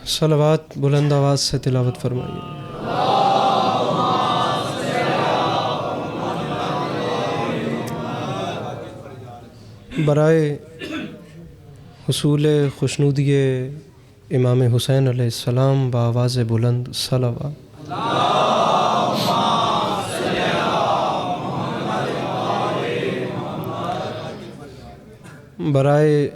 صلوات بلند آواز سے تلاوت فرمائیے۔ برائے حصول خوشنودی امام حسین علیہ السلام بآواز بلند صلوات۔ برائے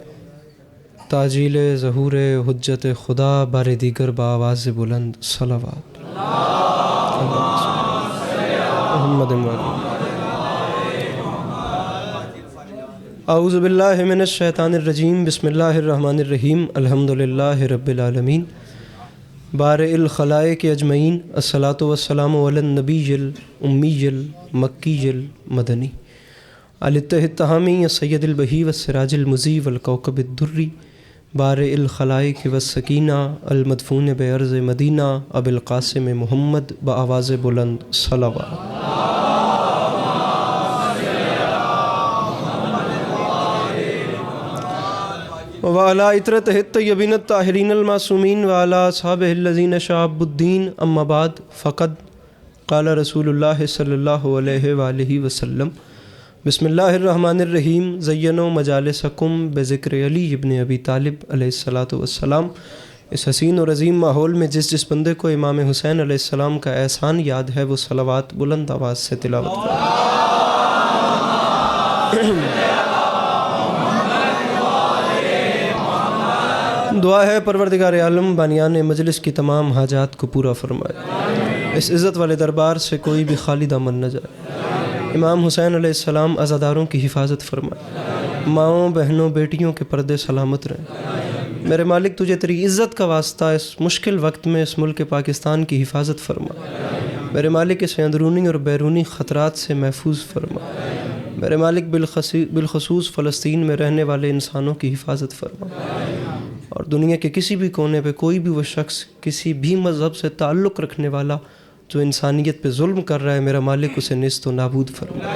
تاجیل ظہور حجت خدا بار دیگر بآواز بلند صلوات۔ محمد اعوذ باللہ من الشیطان الرجیم، بسم اللہ الرحمن الرحیم، الحمدللہ رب العالمین، بارئ الخلائق اجمعین، الصلاۃ والسلام علی النبی الامی المکی المدنی، علی التہامی السید البہی والسراج المضی والکوکب الدری، بارئ الخلائق والسکینہ المدفون بعرض مدینہ ابی القاسم محمد بآواز بلند صلوات۔ وعلی اطرتہ الطیبین الطاہرین المعصومین وعلی اصحابہ الذین شعبوا الدین، اما بعد، فقد قال رسول اللہ صلی اللہ علیہ وآلہ وسلم، بسم اللہ الرحمن الرحیم، زینوا مجالسکم بذکر علی ابن ابی طالب علیہ الصلاۃ والسلام۔ اس حسین اور عظیم ماحول میں جس بندے کو امام حسین علیہ السلام کا احسان یاد ہے وہ صلوات بلند آواز سے تلاوت کرے۔ دعا ہے پروردگار عالم بانیان مجلس کی تمام حاجات کو پورا فرمائے، اس عزت والے دربار سے کوئی بھی خالی دامن نہ جائے۔ امام حسین علیہ السلام عزاداروں کی حفاظت فرمائے، ماؤں بہنوں بیٹیوں کے پردے سلامت رہیں۔ میرے مالک تجھے تیری عزت کا واسطہ اس مشکل وقت میں اس ملک پاکستان کی حفاظت فرما۔ میرے مالک اسے اندرونی اور بیرونی خطرات سے محفوظ فرما۔ میرے مالک بالخصوص فلسطین میں رہنے والے انسانوں کی حفاظت فرما، اور دنیا کے کسی بھی کونے پہ کوئی بھی وہ شخص کسی بھی مذہب سے تعلق رکھنے والا جو انسانیت پہ ظلم کر رہا ہے، میرا مالک اسے نیست و نابود فرما۔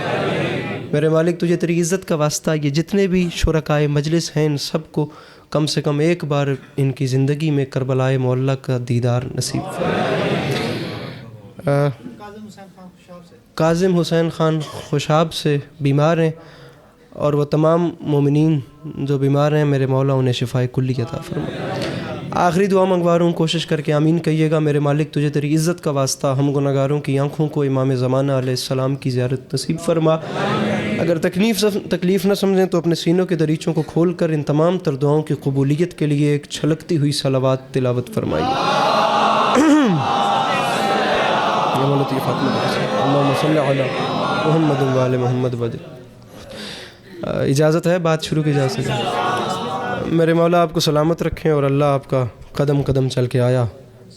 میرے مالک تجھے تیری عزت کا واسطہ یہ جتنے بھی شرکائے مجلس ہیں ان سب کو کم سے کم ایک بار ان کی زندگی میں کربلائے معلّہ کا دیدار نصیب فرما۔ کاظم حسین خان خوشاب سے بیمار ہیں، اور وہ تمام مومنین جو بیمار ہیں میرے مولا انہیں شفائے کلی عطا فرما۔ آخری دعا منگوا رہا ہوں، کوشش کر کے آمین کہیے گا۔ میرے مالک تجھے تیری عزت کا واسطہ ہم گناہگاروں کی آنکھوں کو امام زمانہ علیہ السلام کی زیارت نصیب فرما۔ اگر تکلیف نہ سمجھیں تو اپنے سینوں کے دریچوں کو کھول کر ان تمام تر دعاؤں کی قبولیت کے لیے ایک چھلکتی ہوئی صلوات تلاوت فرمائیے۔ اللہم صلی علی محمد وعلی محمد وجل۔ اجازت ہے بات شروع کی جا سکے؟ میرے مولا آپ کو سلامت رکھیں، اور اللہ آپ کا قدم قدم چل کے آیا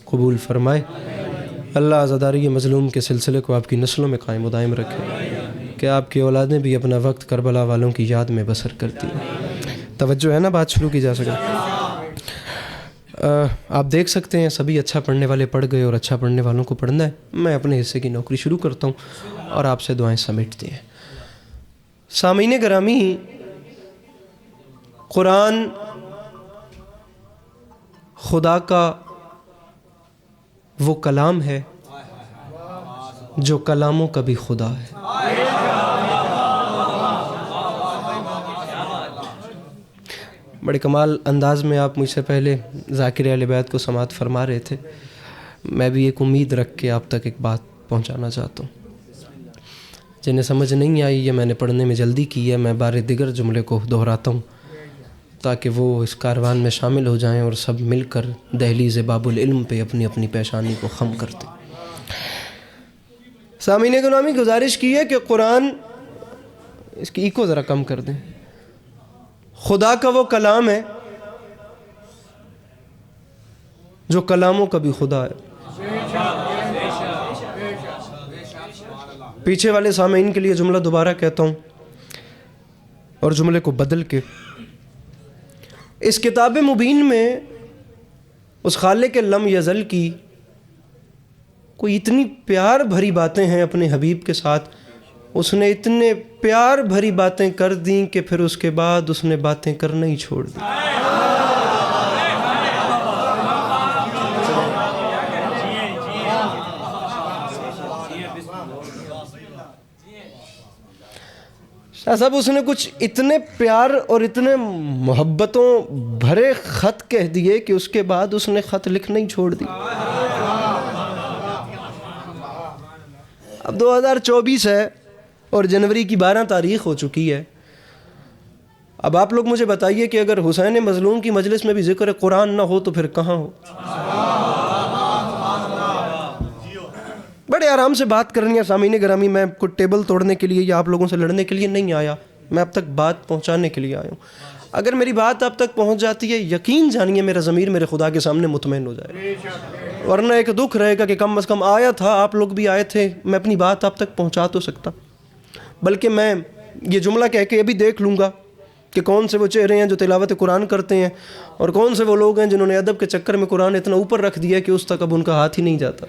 قبول فرمائے۔ اللہ عزاداری مظلوم کے سلسلے کو آپ کی نسلوں میں قائم و دائم رکھے، کہ آپ کی اولادیں بھی اپنا وقت کربلا والوں کی یاد میں بسر کرتی ہیں۔ توجہ ہے نا، بات شروع کی جا سکے؟ آپ دیکھ سکتے ہیں سبھی اچھا پڑھنے والے پڑھ گئے، اور اچھا پڑھنے والوں کو پڑھنا ہے۔ میں اپنے حصے کی نوکری شروع کرتا ہوں اور آپ سے دعائیں سمیٹتے ہیں۔ سامعین گرامی، قرآن خدا کا وہ کلام ہے جو کلاموں کا بھی خدا ہے۔ بڑے کمال انداز میں آپ مجھ سے پہلے ذاکر اہل بیت کو سماعت فرما رہے تھے۔ میں بھی ایک امید رکھ کے آپ تک ایک بات پہنچانا چاہتا ہوں۔ جنہیں سمجھ نہیں آئی یا میں نے پڑھنے میں جلدی کی ہے، میں بار دیگر جملے کو دہراتا ہوں تاکہ وہ اس کاروان میں شامل ہو جائیں اور سب مل کر دہلیز باب العلم پہ اپنی اپنی پیشانی کو خم کرتے۔ سامعین گرامی، گزارش کی ہے کہ قرآن، اس کی ایکو ذرا کم کر دیں، خدا کا وہ کلام ہے جو کلاموں کا بھی خدا ہے۔ پیچھے والے سامعین کے لیے جملہ دوبارہ کہتا ہوں، اور جملے کو بدل کے، اس کتاب مبین میں اس خالق لم یزل کی کوئی اتنی پیار بھری باتیں ہیں اپنے حبیب کے ساتھ، اس نے اتنے پیار بھری باتیں کر دیں کہ پھر اس کے بعد اس نے باتیں کرنا ہی چھوڑ دی۔ صاحب اس نے کچھ اتنے پیار اور اتنے محبتوں بھرے خط کہہ دیے کہ اس کے بعد اس نے خط لکھنا ہی چھوڑ دی۔ اب 2024 ہے اور جنوری کی 12 تاریخ ہو چکی ہے۔ اب آپ لوگ مجھے بتائیے کہ اگر حسین مظلوم کی مجلس میں بھی ذکر قرآن نہ ہو تو پھر کہاں ہو؟ بڑے آرام سے بات کرنی ہے سامعین گرامی، میں کوئی ٹیبل توڑنے کے لیے یا آپ لوگوں سے لڑنے کے لیے نہیں آیا، میں اب تک بات پہنچانے کے لیے آیا ہوں۔ اگر میری بات اب تک پہنچ جاتی ہے، یقین جانیے میرا ضمیر میرے خدا کے سامنے مطمئن ہو جائے، ورنہ ایک دکھ رہے گا کہ کم از کم آیا تھا، آپ لوگ بھی آئے تھے، میں اپنی بات اب تک پہنچا تو سکتا، بلکہ میں یہ جملہ کہہ کے یہ بھی دیکھ لوں گا کہ کون سے وہ چہرے ہیں جو تلاوت قرآن کرتے ہیں اور کون سے وہ لوگ ہیں جنہوں نے ادب کے چکر میں قرآن اتنا اوپر رکھ دیا کہ اس تک اب ان کا ہاتھ ہی نہیں جاتا۔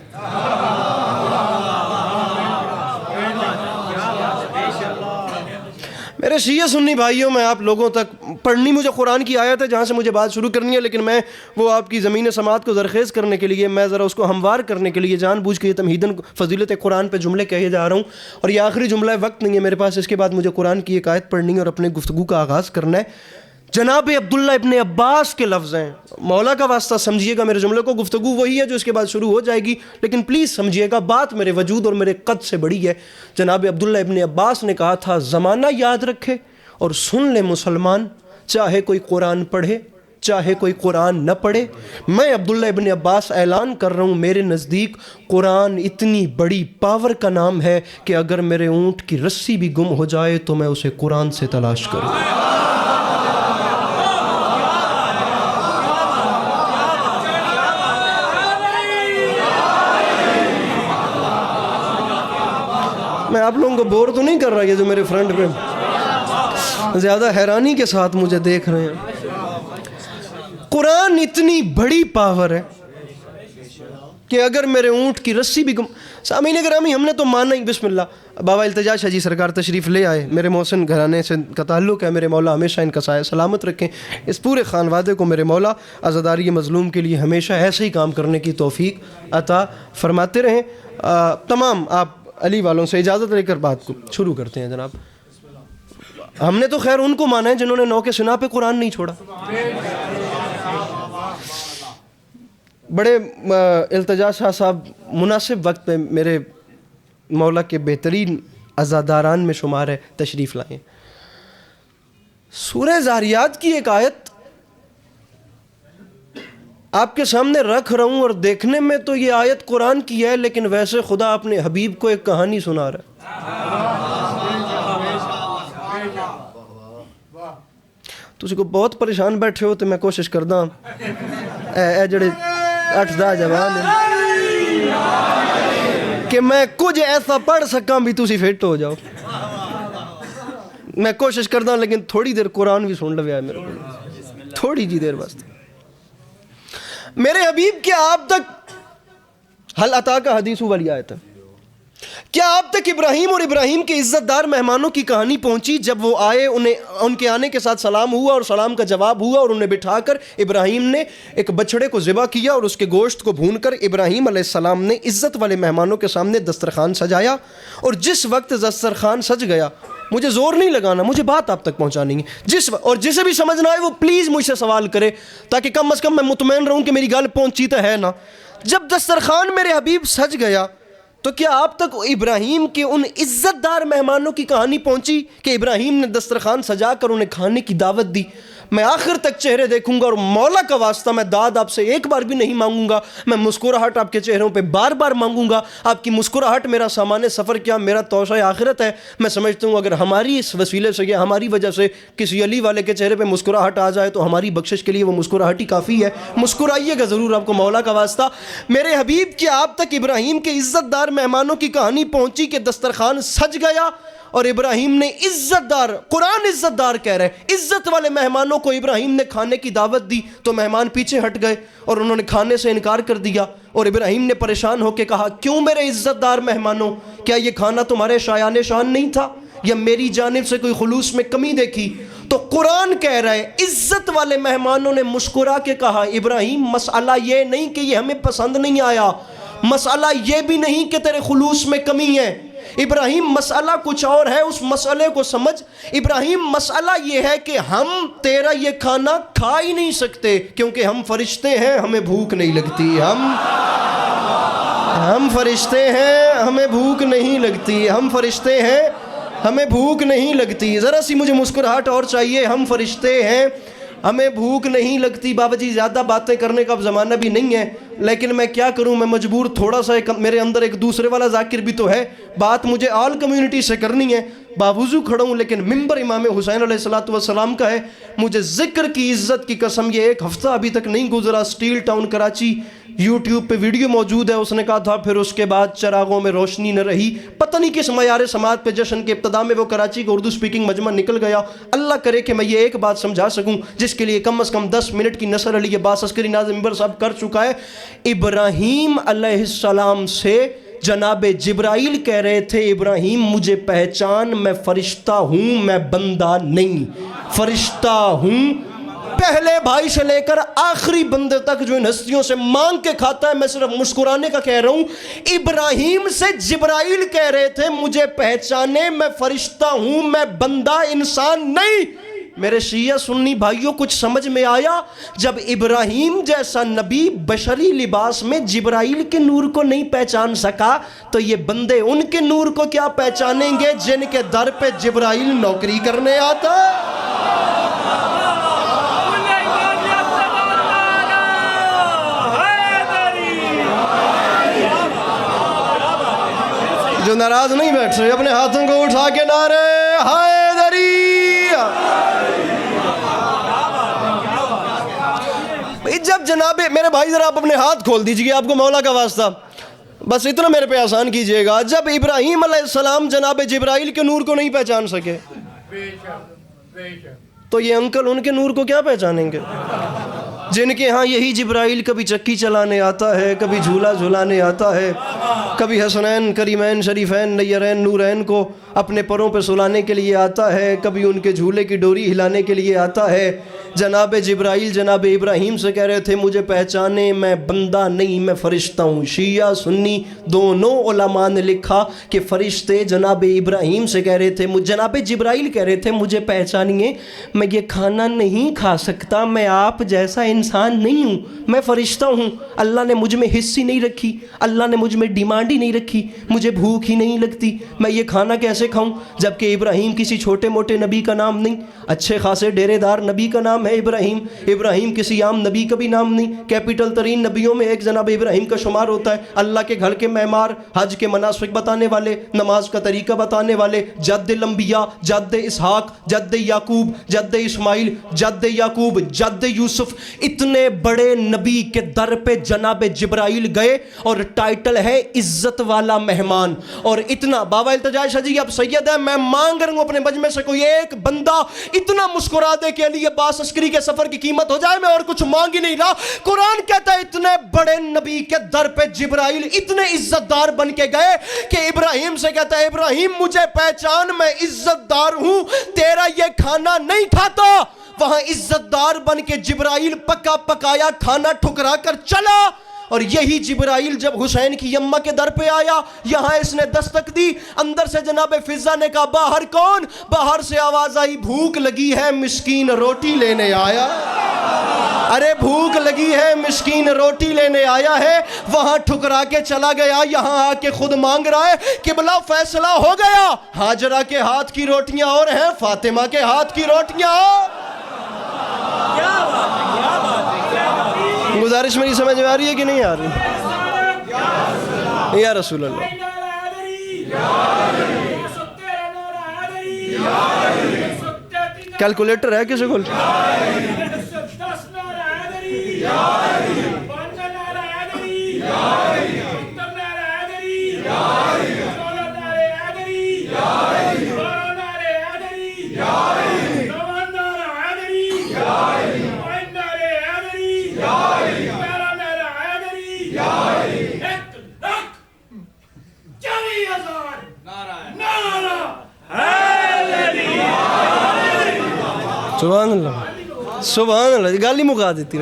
میرے شیعہ سنی بھائیوں، میں آپ لوگوں تک پڑھنی مجھے قرآن کی آیت ہے جہاں سے مجھے بات شروع کرنی ہے، لیکن میں وہ آپ کی زمین سماعت کو زرخیز کرنے کے لیے، میں ذرا اس کو ہموار کرنے کے لیے جان بوجھ کے یہ تمہیداً فضیلت قرآن پہ جملے کہے جا رہا ہوں، اور یہ آخری جملہ ہے، وقت نہیں ہے میرے پاس، اس کے بعد مجھے قرآن کی ایک آیت پڑھنی ہے اور اپنے گفتگو کا آغاز کرنا ہے۔ جناب عبداللہ ابن عباس کے لفظ ہیں، مولا کا واسطہ سمجھیے گا میرے جملے کو، گفتگو وہی ہے جو اس کے بعد شروع ہو جائے گی، لیکن پلیز سمجھیے گا، بات میرے وجود اور میرے قد سے بڑی ہے۔ جناب عبداللہ ابن عباس نے کہا تھا، زمانہ یاد رکھے اور سن لے مسلمان، چاہے کوئی قرآن پڑھے چاہے کوئی قرآن نہ پڑھے، میں عبداللہ ابن عباس اعلان کر رہا ہوں، میرے نزدیک قرآن اتنی بڑی پاور کا نام ہے کہ اگر میرے اونٹ کی رسی بھی گم ہو جائے تو میں اسے قرآن سے تلاش کروں۔ میں آپ لوگوں کو بور تو نہیں کر رہا، یہ جو میرے فرنٹ پہ زیادہ حیرانی کے ساتھ مجھے دیکھ رہے ہیں، قرآن اتنی بڑی پاور ہے کہ اگر میرے اونٹ کی رسی بھی گم۔ سامعین گرامی، ہم نے تو مانا ہی، بسم اللہ، بابا التجا شاہ جی سرکار تشریف لے آئے، میرے محسن گھرانے سے کا تعلق ہے، میرے مولا ہمیشہ ان کا سایہ سلامت رکھیں، اس پورے خانوادے کو میرے مولا عزاداری مظلوم کے لیے ہمیشہ ایسے ہی کام کرنے کی توفیق عطا فرماتے رہیں۔ تمام آپ علی والوں سے اجازت لے کر بات کو شروع کرتے ہیں۔ جناب، ہم نے تو خیر ان کو مانا ہے جنہوں نے نو کے سنا پہ قرآن نہیں چھوڑا۔ بڑے التجا شاہ صاحب مناسب وقت پہ میرے مولا کے بہترین عزاداران میں شمار ہے، تشریف لائیں۔ سورہ زاریات کی ایک آیت آپ کے سامنے رکھ رہا ہوں، اور دیکھنے میں تو یہ آیت قرآن کی ہے، لیکن ویسے خدا اپنے حبیب کو ایک کہانی سنا رہا ہے۔ تسی کو بہت پریشان بیٹھے ہو تو میں کوشش کردا اے جڑے 8-10 جوان ہیں کہ میں کچھ ایسا پڑھ سکاں بھی تسی فٹ ہو جاؤ۔ میں کوشش کردا لیکن تھوڑی دیر قرآن بھی سن لویا ہے میرے کو، تھوڑی جی دیر بس۔ میرے حبیب کیا آپ تک حل عطا کا حدیث والی آیت ہے، کیا آپ تک ابراہیم اور ابراہیم کے عزت دار مہمانوں کی کہانی پہنچی؟ جب وہ آئے، ان کے آنے کے ساتھ سلام ہوا اور سلام کا جواب ہوا، اور انہیں بٹھا کر ابراہیم نے ایک بچڑے کو ذبح کیا اور اس کے گوشت کو بھون کر ابراہیم علیہ السلام نے عزت والے مہمانوں کے سامنے دسترخوان سجایا، اور جس وقت دسترخوان سج گیا، مجھے زور نہیں لگانا، مجھے بات آپ تک پہنچانی ہے، اور جسے بھی سمجھنا ہے وہ پلیز مجھ سے سوال کرے تاکہ کم از کم میں مطمئن رہوں کہ میری گل پہنچی تو ہے نا۔ جب دسترخوان میرے حبیب سج گیا تو کیا آپ تک ابراہیم کے ان عزت دار مہمانوں کی کہانی پہنچی کہ ابراہیم نے دسترخوان سجا کر انہیں کھانے کی دعوت دی؟ میں آخر تک چہرے دیکھوں گا اور مولا کا واسطہ میں داد آپ سے ایک بار بھی نہیں مانگوں گا، میں مسکراہٹ آپ کے چہروں پہ بار بار مانگوں گا۔ آپ کی مسکراہٹ میرا سامان سفر کیا، میرا توشہ آخرت ہے۔ میں سمجھتا ہوں اگر ہماری اس وسیلے سے یا ہماری وجہ سے کسی علی والے کے چہرے پہ مسکراہٹ آ جائے تو ہماری بخشش کے لیے وہ مسکراہٹ ہی کافی ہے۔ مسکرائیے گا ضرور آپ کو مولا کا واسطہ۔ میرے حبیب کیا آپ تک ابراہیم کے عزت دار مہمانوں کی کہانی پہنچی کہ دسترخوان سج گیا اور ابراہیم نے عزت دار، قرآن عزت دار کہہ رہے ہیں، عزت والے مہمانوں کو ابراہیم نے کھانے کی دعوت دی تو مہمان پیچھے ہٹ گئے اور انہوں نے کھانے سے انکار کر دیا، اور ابراہیم نے پریشان ہو کے کہا، کیوں میرے عزت دار مہمانوں، کیا یہ کھانا تمہارے شایان شان نہیں تھا یا میری جانب سے کوئی خلوص میں کمی دیکھی؟ تو قرآن کہہ رہا ہے عزت والے مہمانوں نے مسکرا کے کہا، ابراہیم مسئلہ یہ نہیں کہ یہ ہمیں پسند نہیں آیا، مسئلہ یہ بھی نہیں کہ تیرے خلوص میں کمی ہے، ابراہیم مسئلہ کچھ اور ہے، اس مسئلے کو سمجھ۔ ابراہیم مسئلہ یہ ہے کہ ہم تیرا یہ کھانا کھا ہی نہیں سکتے کیونکہ ہم فرشتے ہیں، ہمیں بھوک نہیں لگتی، ہم فرشتے ہیں، ہمیں بھوک نہیں لگتی، ہم فرشتے ہیں، ہمیں بھوک نہیں لگتی۔ ذرا سی مجھے مسکراہٹ اور چاہیے، ہم فرشتے ہیں، ہمیں بھوک نہیں لگتی۔ بابا جی زیادہ باتیں کرنے کا اب زمانہ بھی نہیں ہے، لیکن میں کیا کروں، میں مجبور، تھوڑا سا میرے اندر ایک دوسرے والا ذاکر بھی تو ہے، بات مجھے آل کمیونٹی سے کرنی ہے، باوضو کھڑا ہوں، لیکن ممبر امام حسین علیہ السلام کا ہے۔ مجھے ذکر کی عزت کی قسم، یہ ایک ہفتہ ابھی تک نہیں گزرا، سٹیل ٹاؤن کراچی یوٹیوب پہ ویڈیو موجود ہے، اس نے کہا تھا پھر اس کے بعد چراغوں میں روشنی نہ رہی، پتہ نہیں کس معیار سماعت پہ جشن کے ابتدا میں وہ کراچی کا اردو سپیکنگ مجمع نکل گیا۔ اللہ کرے کہ میں یہ ایک بات سمجھا سکوں جس کے لیے کم از کم 10 منٹ کی نثر علی عباس عسکری ناظم ممبر صاحب کر چکا ہے۔ ابراہیم علیہ السلام سے جناب جبرائیل کہہ رہے تھے ابراہیم مجھے پہچان، میں فرشتہ ہوں، میں بندہ نہیں، فرشتہ ہوں۔ پہلے بھائی سے لے کر آخری بندے تک جو ان ہستیوں سے مانگ کے کھاتا ہے، میں صرف مسکرانے کا کہہ رہا ہوں۔ ابراہیم سے جبرائیل کہہ رہے تھے مجھے پہچانے، میں فرشتہ ہوں، میں بندہ انسان نہیں۔ میرے شیعہ سنی بھائیوں کچھ سمجھ میں آیا؟ جب ابراہیم جیسا نبی بشری لباس میں جبرائیل کے نور کو نہیں پہچان سکا تو یہ بندے ان کے نور کو کیا پہچانیں گے جن کے در پہ جبرائیل نوکری کرنے آتا ہے؟ جو ناراض نہیں بیٹھ رہے اپنے ہاتھوں کو اٹھا کے نعرے حیدری۔ جب جناب میرے بھائی ذرا آپ اپنے ہاتھ کھول دیجئے، آپ کو مولا کا واسطہ بس اتنا میرے پہ آسان کیجئے گا۔ جب ابراہیم علیہ السلام جناب جبرائیل کے نور کو نہیں پہچان سکے تو یہ انکل ان کے نور کو کیا پہچانیں گے جن کے ہاں یہی جبرائیل کبھی چکی چلانے آتا ہے، کبھی جھولا جھولانے آتا ہے، کبھی حسنین کریمین شریفین نیرین نورین کو اپنے پروں پہ سلانے کے لیے آتا ہے، کبھی ان کے جھولے کی ڈوری ہلانے کے لیے آتا ہے۔ جناب جبرائیل جناب ابراہیم سے کہہ رہے تھے مجھے پہچانے، میں بندہ نہیں، میں فرشتہ ہوں۔ شیعہ سنی دونوں علماء نے لکھا کہ فرشتے جناب ابراہیم سے کہہ رہے تھے، جناب جبرائیل کہہ رہے تھے مجھے پہچانیے، میں یہ کھانا نہیں کھا سکتا، میں آپ جیسا انسان نہیں ہوں، میں فرشتہ ہوں، اللہ نے مجھ میں حص ہی نہیں رکھی، اللہ نے مجھ میں ڈیمانڈ ہی نہیں رکھی، مجھے بھوک ہی نہیں لگتی، میں یہ کھانا کیسے کھاؤں؟ جبکہ ابراہیم کسی چھوٹے موٹے نبی کا نام نہیں، اچھے خاصے ڈیرے دار نبی کا نام ہے ابراہیم۔ ابراہیم کسی عام نبی کا بھی نام نہیں، کیپٹل ترین نبیوں میں ایک جناب ابراہیم کا شمار ہوتا ہے، اللہ کے گھر کے معمار، حج کے مناسک بتانے والے، نماز کا طریقہ بتانے والے، جد الانبیاء، جد اسحاق، جد یعقوب، جد اسماعیل، جد یعقوب، جد یوسف، اتنے بڑے نبی کے در پہ جناب جبرائیل گئے اور ٹائٹل ہے عزت والا مہمان۔ اور اتنا بابا التجا شاہ جی آپ سید ہیں، میں مانگ رہا ہوں اپنے مجمع سے کوئی ایک بندہ اتنا مسکرا دے کہ علی عباس عسکری کے سفر کی قیمت ہو جائے، میں اور کچھ مانگ ہی نہیں رہا۔ قرآن کہتا ہے اتنے بڑے نبی کے در پہ جبرائیل اتنے عزت دار بن کے گئے کہ ابراہیم سے کہتا ہے ابراہیم مجھے پہچان، میں عزت دار ہوں، تیرا یہ کھانا نہیں کھاتا۔ وہاں عزت دار بن کے جبرائیل پکا پکایا کھانا ٹھکرا کر چلا۔ اور یہی جبرائیل جب حسین کی اماں کے در پہ آیا، یہاں اس نے دستک دی، اندر سے جناب فضہ نے کہا باہر کون؟ باہر سے آواز آئی بھوک لگی ہے مسکین روٹی لینے آیا۔ ارے بھوک لگی ہے مسکین روٹی لینے آیا ہے، وہاں ٹھکرا کے چلا گیا، یہاں آ کے خود مانگ رہا ہے کہ بلا فیصلہ ہو گیا، ہاجرہ کے ہاتھ کی روٹیاں اور ہیں، فاطمہ کے ہاتھ کی روٹیاں اور۔ گزارش میری سمجھ میں آ رہی ہے کہ نہیں آ رہی؟ یا رسول اللہ۔ کیلکولیٹر ہے کسی کو؟ سبحان اللہ سبحان اللہ، گالی مکا دیتی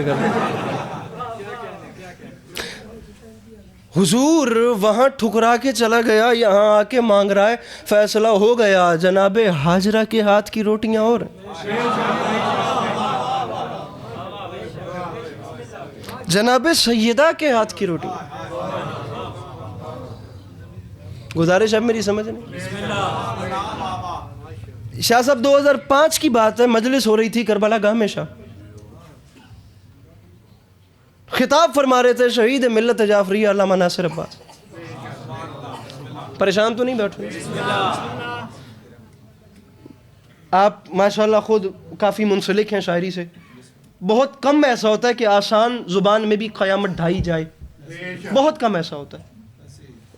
حضور وہاں ٹھکرا کے چلا گیا، یہاں آ کے مانگ رہا ہے، فیصلہ ہو گیا، جناب حاجرہ کے ہاتھ کی روٹیاں اور ہیں، جناب سیدہ کے ہاتھ کی روٹیاں۔ گزارش ہے میری سمجھ نہیں؟ شاہ صاحب 2005 کی بات ہے، مجلس ہو رہی تھی کربلا گاہ میں، شاہ خطاب فرما رہے تھے شہید ملت جعفریہ علامہ ناصر عباس۔ پریشان تو نہیں بیٹھے؟ آپ ماشاءاللہ خود کافی منسلک ہیں شاعری سے، بہت کم ایسا ہوتا ہے کہ آسان زبان میں بھی قیامت ڈھائی جائے، بہت کم ایسا ہوتا ہے،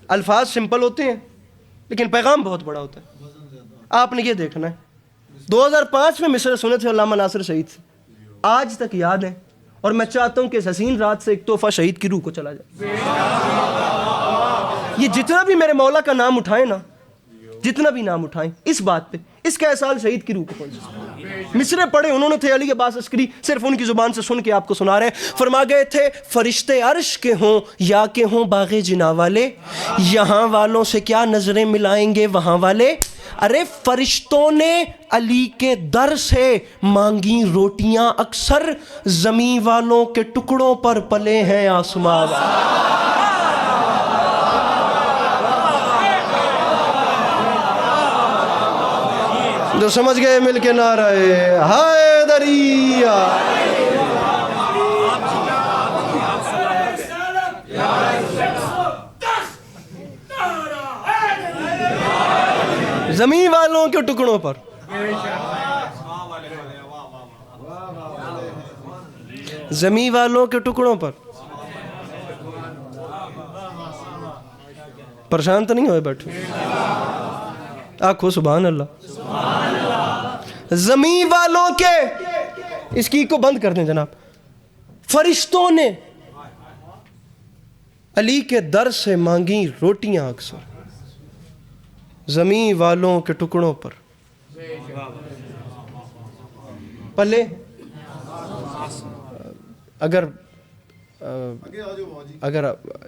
الفاظ سمپل ہوتے ہیں لیکن پیغام بہت بڑا ہوتا ہے۔ آپ نے یہ دیکھنا ہے 2005 میں مصرع سنے تھے علامہ ناصر شہید سے، آج تک یاد ہے، اور میں چاہتا ہوں کہ اس حسین رات سے ایک تحفہ شہید کی روح کو چلا جائے۔ یہ جتنا بھی میرے مولا کا نام اٹھائیں نا، جتنا بھی نام اٹھائیں اس بات پہ، اس کا احساس شہید کی روح کو پہنچے۔ مصرع پڑھے انہوں نے تھے علی عباس عسکری، صرف ان کی زبان سے سن کے آپ کو سنا رہے ہیں۔ فرما گئے تھے فرشتے عرش کے ہوں یا کہ ہوں باغ جنا والے، یہاں والوں سے کیا نظریں ملائیں گے وہاں والے۔ ارے فرشتوں نے علی کے در سے مانگی روٹیاں اکثر، زمین والوں کے ٹکڑوں پر پلے ہیں آسماں والے۔ جو سمجھ گئے مل کے نعرہ حیدریہ۔ زمین والوں کے ٹکڑوں پر، زمین والوں کے ٹکڑوں پر۔ پریشان تو نہیں ہوئے بیٹھے؟ آنکھو سبحان اللہ۔ زمین والوں کے، اس کی کو بند کر دیں جناب۔ فرشتوں نے علی کے در سے مانگی روٹیاں اکثر، زمین والوں کے ٹکڑوں پر پلے۔ اگر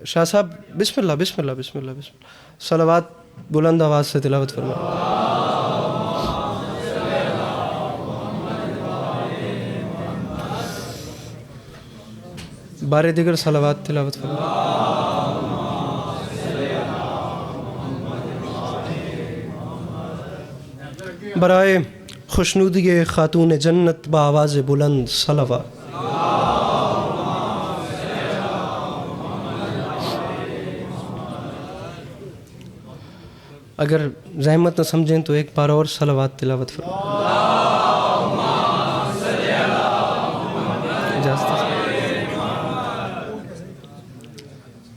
شاہ صاحب بسم اللہ بسم اللہ بسم اللہ بسم اللہ، صلوات بلند آواز سے تلاوت فرمائیں۔ بارے دیگر صلوات تلاوت فرمائیں۔ برائے خوشنودی خاتون جنت بآواز بلند صلوات۔ اگر زحمت نہ سمجھیں تو ایک بار اور صلوات تلاوت فرمائیں۔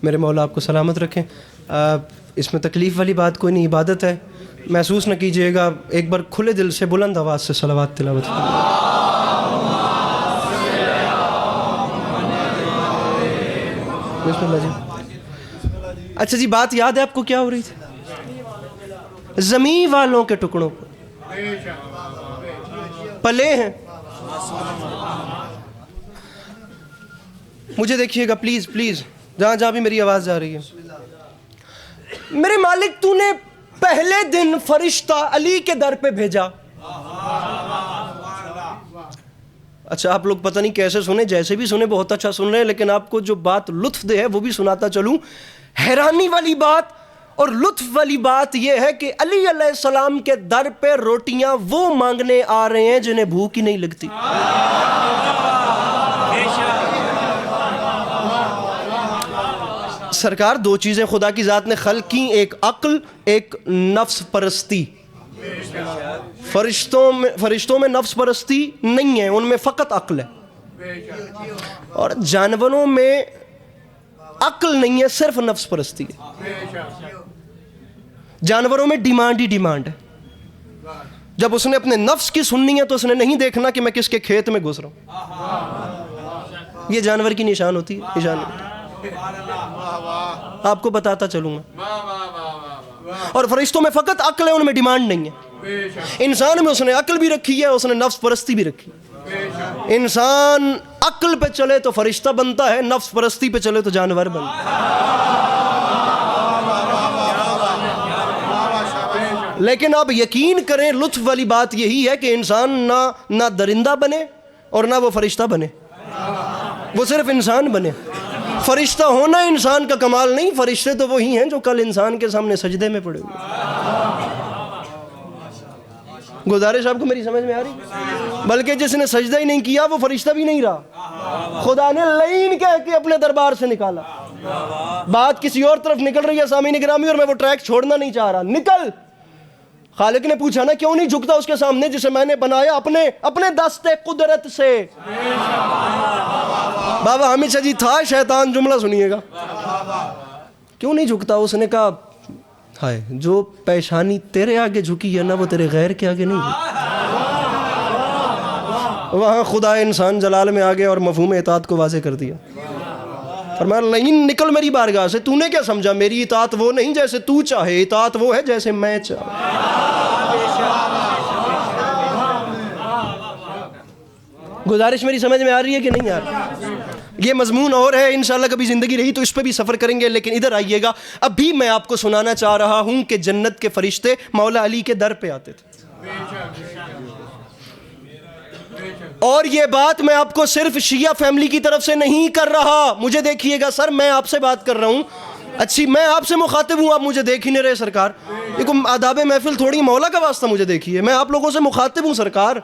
میرے مولا آپ کو سلامت رکھیں۔ اس میں تکلیف والی بات کوئی نہیں، عبادت ہے، محسوس نہ کیجئے گا۔ ایک بار کھلے دل سے بلند آواز سے صلوات تلاوت فرمائیں۔ بسم اللہ جی۔ اچھا جی، بات یاد ہے آپ کو کیا ہو رہی تھی؟ زمین والوں کے ٹکڑوں پر پلے ہیں۔ مجھے دیکھیے گا پلیز پلیز، جہاں جہاں بھی میری آواز جا رہی ہے۔ میرے مالک تو نے پہلے دن فرشتہ علی کے در پہ بھیجا۔ اچھا آپ لوگ پتہ نہیں کیسے سنے، جیسے بھی سنے بہت اچھا سن رہے ہیں، لیکن آپ کو جو بات لطف دے ہے وہ بھی سناتا چلوں۔ حیرانی والی بات اور لطف والی بات یہ ہے کہ علی علیہ السلام کے در پہ روٹیاں وہ مانگنے آ رہے ہیں جنہیں بھوک ہی نہیں لگتی۔ سرکار دو چیزیں خدا کی ذات نے خلق کی، ایک عقل، ایک نفس پرستی۔ فرشتوں میں نفس پرستی نہیں ہے، ان میں فقط عقل ہے، اور جانوروں میں عقل نہیں ہے، صرف نفس پرستی ہے۔ جانوروں میں ڈیمانڈ ہی ڈیمانڈ ہے۔ جب اس نے اپنے نفس کی سننی ہے تو اس نے نہیں دیکھنا کہ میں کس کے کھیت میں گھس رہا ہوں۔ یہ جانور کی نشان ہوتی ہے، نشان ہوتی ہے۔ آپ کو بتاتا چلوں گا۔ اور فرشتوں میں فقط عقل ہے، ان میں ڈیمانڈ نہیں ہے۔ انسان میں اس نے عقل بھی رکھی ہے، اس نے نفس پرستی بھی رکھی ہے۔ انسان عقل پہ چلے تو فرشتہ بنتا ہے، نفس پرستی پہ چلے تو جانور بنتا ہے۔ لیکن آپ یقین کریں لطف والی بات یہی ہے کہ انسان نہ درندہ بنے اور نہ وہ فرشتہ بنے، وہ صرف انسان بنے۔ فرشتہ ہونا انسان کا کمال نہیں، فرشتے تو وہی ہیں جو کل انسان کے سامنے سجدے میں پڑے ہوئے۔ گزارش آپ کو میری سمجھ میں آ رہی؟ بلکہ جس نے سجدہ ہی نہیں کیا وہ فرشتہ بھی نہیں رہا، خدا نے لعین کہہ کے اپنے دربار سے نکالا۔ بات کسی اور طرف نکل رہی ہے سامعین گرامی، اور میں وہ ٹریک چھوڑنا نہیں چاہ رہا۔ نکل، خالق نے پوچھا نا کیوں نہیں جھکتا اس کے سامنے جسے میں نے بنایا اپنے دست قدرت سے۔ بابا حامد شاہ جی تھا شیطان، جملہ سنیے گا، کیوں نہیں جھکتا؟ اس نے کہا ہائے جو پیشانی تیرے آگے جھکی ہے نا وہ تیرے غیر کے آگے نہیں ہے۔ وہاں خدا انسان جلال میں آگے اور مفہوم اطاعت کو واضح کر دیا۔ فرمایا لعین نکل میری بارگاہ سے، تو نے کیا سمجھا میری اطاعت وہ نہیں جیسے تو چاہے، اطاعت وہ ہے جیسے میں چاہوں۔ گزارش میری سمجھ میں آ رہی ہے کہ نہیں آ رہی؟ یہ مضمون اور ہے، انشاءاللہ کبھی زندگی رہی تو اس پہ بھی سفر کریں گے، لیکن ادھر آئیے گا۔ اب بھی میں آپ کو سنانا چاہ رہا ہوں کہ جنت کے فرشتے مولا علی کے در پہ آتے تھے، اور یہ بات میں آپ کو صرف شیعہ فیملی کی طرف سے نہیں کر رہا۔ مجھے دیکھیے گا سر، میں آپ سے بات کر رہا ہوں، اچھی میں آپ سے مخاطب ہوں، آپ مجھے دیکھ ہی نہیں رہے سرکار، یہ کوئی آداب محفل تھوڑی، مولا کا واسطہ مجھے دیکھیے، میں آپ لوگوں سے مخاطب ہوں سرکار۔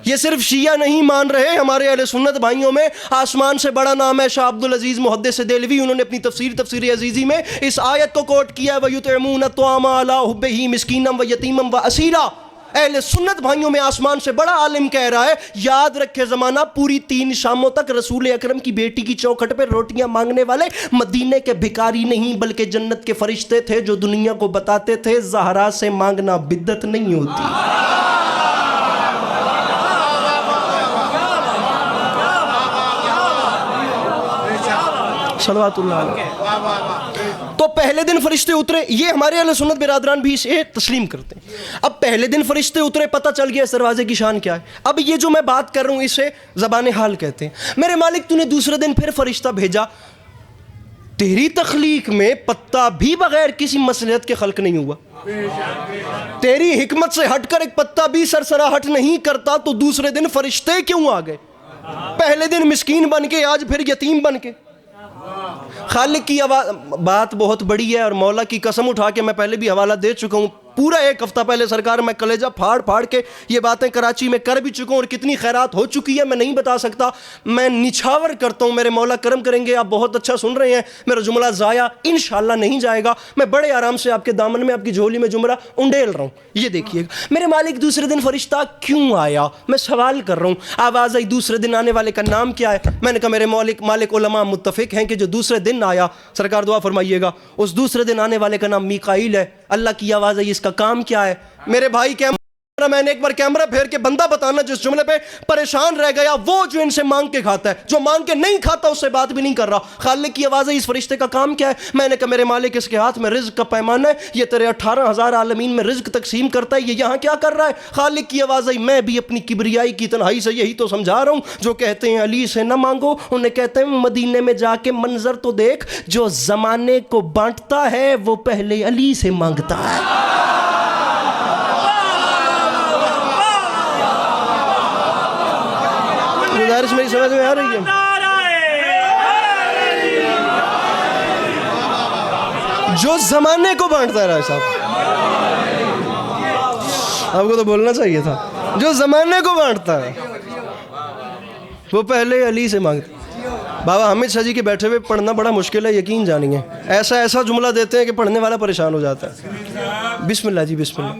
یہ صرف شیعہ نہیں مان رہے، ہمارے اہل سنت بھائیوں میں آسمان سے بڑا نام ہے شاہ عبدالعزیز محدث دہلوی، انہوں نے اپنی تفسیر عزیزی میں اس آیت کو کوٹ کیا ہے وَيُطْعِمُونَ الطَّعَامَ عَلَىٰ حُبِّهِ مِسْكِینًا وَیَتِیمًا وَأَسِیرًا۔ اہل سنت بھائیوں میں آسمان سے بڑا عالم کہہ رہا ہے یاد رکھے زمانہ پوری 3 شاموں تک رسول اکرم کی بیٹی کی چوکھٹ پہ روٹیاں مانگنے والے مدینے کے بھکاری نہیں بلکہ جنت کے فرشتے تھے جو دنیا کو بتاتے تھے زہرا سے مانگنا بدعت نہیں ہوتی۔ صلوات اللہ علیہ۔ تو پہلے دن فرشتے اترے، یہ ہمارے اہل سنت برادران بھی اسے تسلیم کرتے ہیں۔ اب پہلے دن فرشتے اترے، پتہ چل گیا اس دروازے کی شان کیا ہے۔ اب یہ جو میں بات کر رہا ہوں اسے زبان حال کہتے ہیں۔ میرے مالک تو نے دوسرے دن پھر فرشتہ بھیجا، تیری تخلیق میں پتا بھی بغیر کسی مصلحت کے خلق نہیں ہوا، تیری حکمت سے ہٹ کر ایک پتا بھی سرسراہٹ نہیں کرتا، تو دوسرے دن فرشتے کیوں آ گئے؟ پہلے دن مسکین بن کے، آج پھر یتیم بن کے۔ خالق کی بات بہت بڑی ہے، اور مولا کی قسم اٹھا کے میں پہلے بھی حوالہ دے چکا ہوں، پورا 1 ہفتہ پہلے سرکار میں کلیجہ پھاڑ کے یہ باتیں کراچی میں کر بھی چکا ہوں، اور کتنی خیرات ہو چکی ہے میں نہیں بتا سکتا، میں نچھاور کرتا ہوں، میرے مولا کرم کریں گے۔ آپ بہت اچھا سن رہے ہیں، میرا جملہ ضائع انشاءاللہ نہیں جائے گا، میں بڑے آرام سے آپ کے دامن میں آپ کی جھولی میں جملہ انڈیل رہا ہوں۔ یہ دیکھیے گا میرے مالک دوسرے دن فرشتہ کیوں آیا، میں سوال کر رہا ہوں۔ آواز آئی دوسرے دن آنے والے کا نام کیا ہے؟ میں نے کہا میرے مالک علماء متفق ہیں کہ جو دوسرے دن آیا، سرکار دعا فرمائیے گا، اس دوسرے دن آنے والے کا نام میکائیل ہے۔ اللہ کی آواز آئی اس کا کام کیا ہے؟ میرے بھائی میں نے ایک بار کیمرہ پھیر کے بندہ بتانا جس جملے پہ پریشان رہ گیا، وہ جو ان سے مانگ کے کھاتا ہے، جو مانگ کے نہیں کھاتا اس سے بات بھی نہیں کر رہا۔ خالق کی آواز ہے اس فرشتے کا کام کیا ہے؟ میں نے کہا میرے مالک اس کے ہاتھ میں رزق کا پیمانہ ہے، یہ تیرے 18,000 عالمین میں رزق تقسیم کرتا ہے، یہ یہاں کیا کر رہا ہے؟ خالق کی آواز ہے میں بھی اپنی کبریائی کی تنہائی سے یہی تو سمجھا رہا ہوں، جو کہتے ہیں علی سے نہ مانگو، انہیں کہتے ہیں مدینے میں جا کے منظر تو دیکھ، جو زمانے کو بانٹتا ہے وہ پہلے علی سے مانگتا ہے۔ گزارش میری سمجھ میں آ رہی ہے؟ جو زمانے کو بانٹتا ہے، رائے صاحب آپ کو تو بولنا چاہیے تھا، جو زمانے کو بانٹتا ہے وہ پہلے علی سے مانگتا ہے۔ بابا حامد شاہ جی کے بیٹھے ہوئے پڑھنا بڑا مشکل ہے، یقین جانیے، ایسا جملہ دیتے ہیں کہ پڑھنے والا پریشان ہو جاتا ہے۔ بسم اللہ جی، بسم اللہ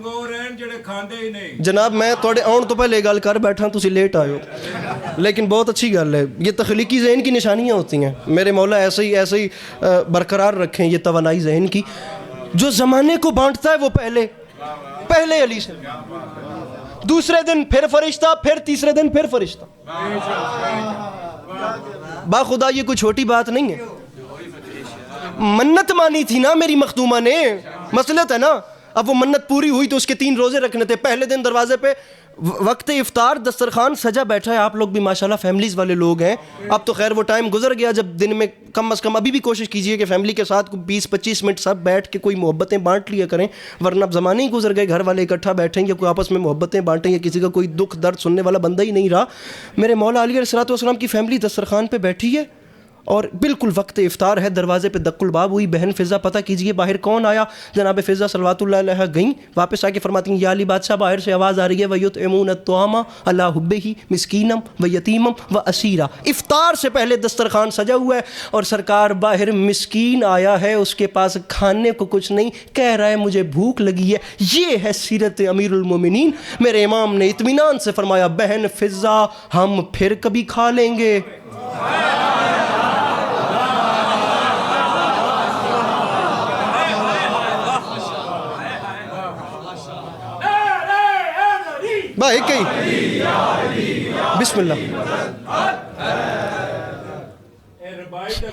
جناب، میں تھوڑے آن تو پہلے گل کر بیٹھا، تسی لیٹ آئے ہو، لیکن بہت اچھی گل ہے، یہ تخلیقی ذہن کی نشانیاں ہوتی ہیں، میرے مولا ایسے ہی برقرار رکھیں یہ توانائی ذہن کی۔ جو زمانے کو بانٹتا ہے وہ پہلے علی سے، دوسرے دن پھر فرشتہ، پھر تیسرے دن پھر فرشتہ۔ با خدا یہ کوئی چھوٹی بات نہیں ہے، منت مانی تھی نا میری مخدومہ نے، مسئلت ہے نا، اب وہ منت پوری ہوئی تو اس کے 3 روزے رکھنے تھے۔ پہلے دن دروازے پہ وقت افطار دسترخوان سجا بیٹھا ہے, آپ لوگ بھی ماشاءاللہ فیملیز والے لوگ ہیں. اب تو خیر وہ ٹائم گزر گیا جب دن میں کم از کم ابھی بھی کوشش کیجئے کہ فیملی کے ساتھ 20-25 منٹ سب بیٹھ کے کوئی محبتیں بانٹ لیا کریں, ورنہ اب زمانے ہی گزر گئے, گھر والے اکٹھا بیٹھیں یا کوئی آپس میں محبتیں بانٹیں یا کسی کا کوئی دکھ درد سننے والا بندہ ہی نہیں رہا. میرے مولا علی علیہ السلام کی فیملی دسترخوان پہ بیٹھی ہے اور بالکل وقت افطار ہے, دروازے پہ دق الباب ہوئی, بہن فضا پتہ کیجئے باہر کون آیا. جناب فضا صلوات اللہ علیہ گئیں, واپس آ کے فرماتی ہیں یا علی بادشاہ باہر سے آواز آ رہی ہے وَيُطْعِمُونَ الطَّعَامَ عَلَىٰ حُبِّهِ مِسْكِینًا وَيَتِیمًا وَأَسِیرًا. افطار سے پہلے دسترخوان سجا ہوا ہے اور سرکار باہر مسکین آیا ہے, اس کے پاس کھانے کو کچھ نہیں, کہہ رہا ہے مجھے بھوک لگی ہے. یہ ہے سیرت امیر المومنین. میرے امام نے اطمینان سے فرمایا بہن فضا ہم پھر کبھی کھا لیں گے. بھائی کئی بسم اللہ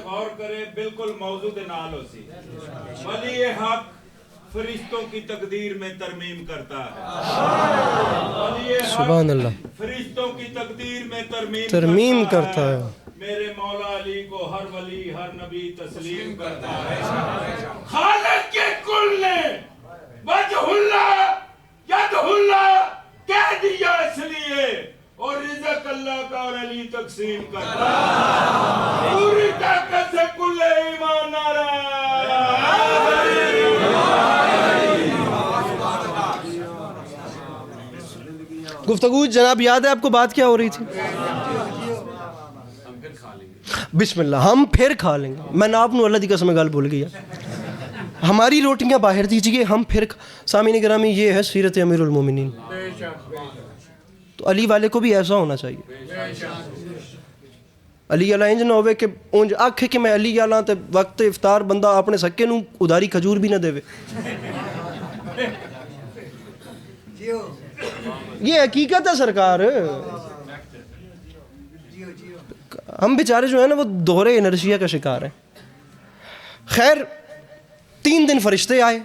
غور کرے بالکل موضوع نال ہو سی. ولی حق فرشتوں کی تقدیر میں ترمیم کرتا ہے. سبحان اللہ, فرشتوں کی تقدیر میں ترمیم کرتا ہے. میرے مولا علی کو ہر ولی ہر نبی تسلیم کرتا ہے. خالق کے کل نے وجہ اللہ ید اللہ کہہ دیا اس لیے, اور رزق اللہ کا اور علی تقسیم کرتا ہے. پوری طاقت سے کل ایمان نعرہ. گفتگو جناب یاد ہے آپ کو بات کیا ہو رہی تھی؟ بسم اللہ ہم پھر کھا لیں گے. میں ناپ نو اللہ دی قسم گل بھول گیا, ہماری روٹیاں باہر دیجئے ہم پھر. سامعین گرامی یہ ہے سیرت امیر المومنین. تو علی والے کو بھی ایسا ہونا چاہیے. علی علیہ انج نہ ہوئے کہ اونج آکھے کہ میں علی علیہ تے وقت افطار بندہ اپنے سکے نو اداری کھجور بھی نہ دے. یہ حقیقت ہے سرکار. ہم بیچارے جو ہیں نا وہ دوہرے انرجیا کا شکار ہیں. خیر 3 دن فرشتے آئے.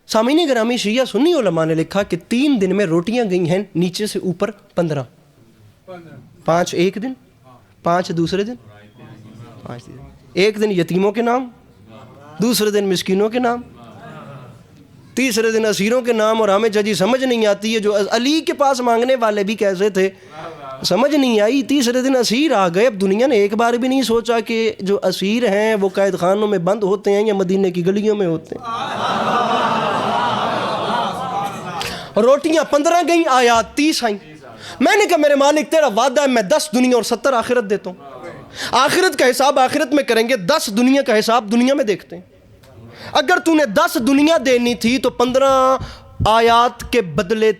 سامعین گرامی شیعہ سنی علماء نے لکھا کہ 3 دن میں روٹیاں گئی ہیں نیچے سے اوپر 15. 5 ایک دن, 5 دوسرے دن, 5 ایک دن یتیموں کے نام, دوسرے دن مسکینوں کے نام, تیسرے دن اسیروں کے نام. اور ہمیں ججی سمجھ نہیں آتی ہے جو علی کے پاس مانگنے والے بھی کیسے تھے, سمجھ نہیں آئی. تیسرے دن اسیر آ گئے. اب دنیا نے ایک بار بھی نہیں سوچا کہ جو اسیر ہیں وہ قید خانوں میں بند ہوتے ہیں یا مدینے کی گلیوں میں ہوتے ہیں. روٹیاں 15 گئیں, آیات 30 آئیں. میں نے کہا میرے مالک تیرا وعدہ ہے میں 10 دنیا اور 70 آخرت دیتا ہوں. آخرت کا حساب آخرت میں کریں گے, 10 دنیا کا حساب دنیا میں دیکھتے ہیں. اگر تو نے 10 دنیا دینی تھی تو 15 آیات کے بدلے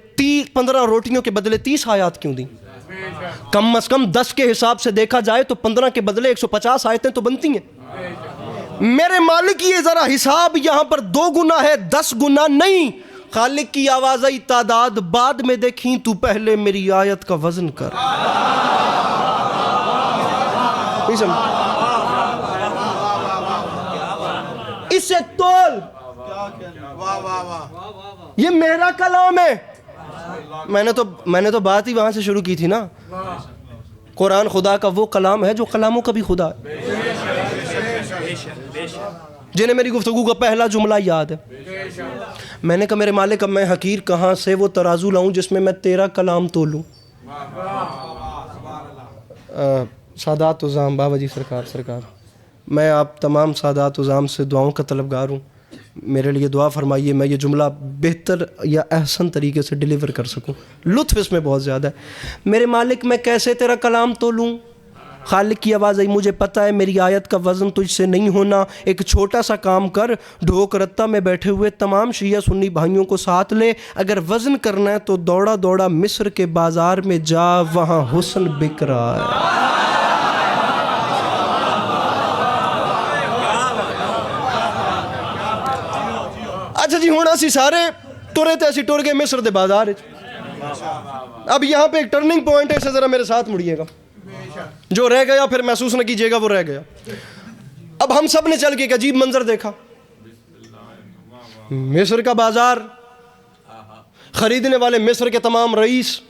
15 روٹیوں کے بدلے 30 آیات کیوں دیں؟ کم از کم 10 کے حساب سے دیکھا جائے تو 15 کے بدلے 150 آیتیں تو بنتی ہیں. میرے مالک یہ ذرا حساب یہاں پر 2 گنا ہے 10 گنا نہیں. خالق کی آواز آئی تعداد بعد میں دیکھیں, تو پہلے میری آیت کا وزن کر. اسے تول, یہ میرا کلام ہے. میں نے تو بات ہی وہاں سے شروع کی تھی نا. قرآن خدا کا وہ کلام ہے جو کلاموں کا بھی خدا ہے. جنہیں میری گفتگو کا پہلا جملہ یاد ہے. میں نے کہا میرے مالک اب میں حقیر کہاں سے وہ ترازو لاؤں جس میں میں تیرا کلام تولوں. سادات عظام بابا جی سرکار میں آپ تمام سادات عظام سے دعاؤں کا طلبگار ہوں. میرے لیے دعا فرمائیے میں یہ جملہ بہتر یا احسن طریقے سے ڈیلیور کر سکوں. لطف اس میں بہت زیادہ ہے. میرے مالک میں کیسے تیرا کلام تولوں؟ خالق کی آواز آئی مجھے پتہ ہے میری آیت کا وزن تجھ سے نہیں ہونا. ایک چھوٹا سا کام کر, ڈھوک رتہ میں بیٹھے ہوئے تمام شیعہ سنی بھائیوں کو ساتھ لے. اگر وزن کرنا ہے تو دوڑا دوڑا مصر کے بازار میں جا, وہاں حسن بک رہا ہے. اچھا جی ہوں اسی سارے ٹرے تے اسی ٹر گئے مصر دے بازار. اب یہاں پہ ایک ٹرننگ پوائنٹ ہے, اسے ذرا میرے ساتھ مڑیے گا. جو رہ گیا پھر محسوس نہ کیجیے گا وہ رہ گیا. اب ہم سب نے چل کے ایک عجیب منظر دیکھا. مصر کا بازار, خریدنے والے مصر کے تمام رئیس،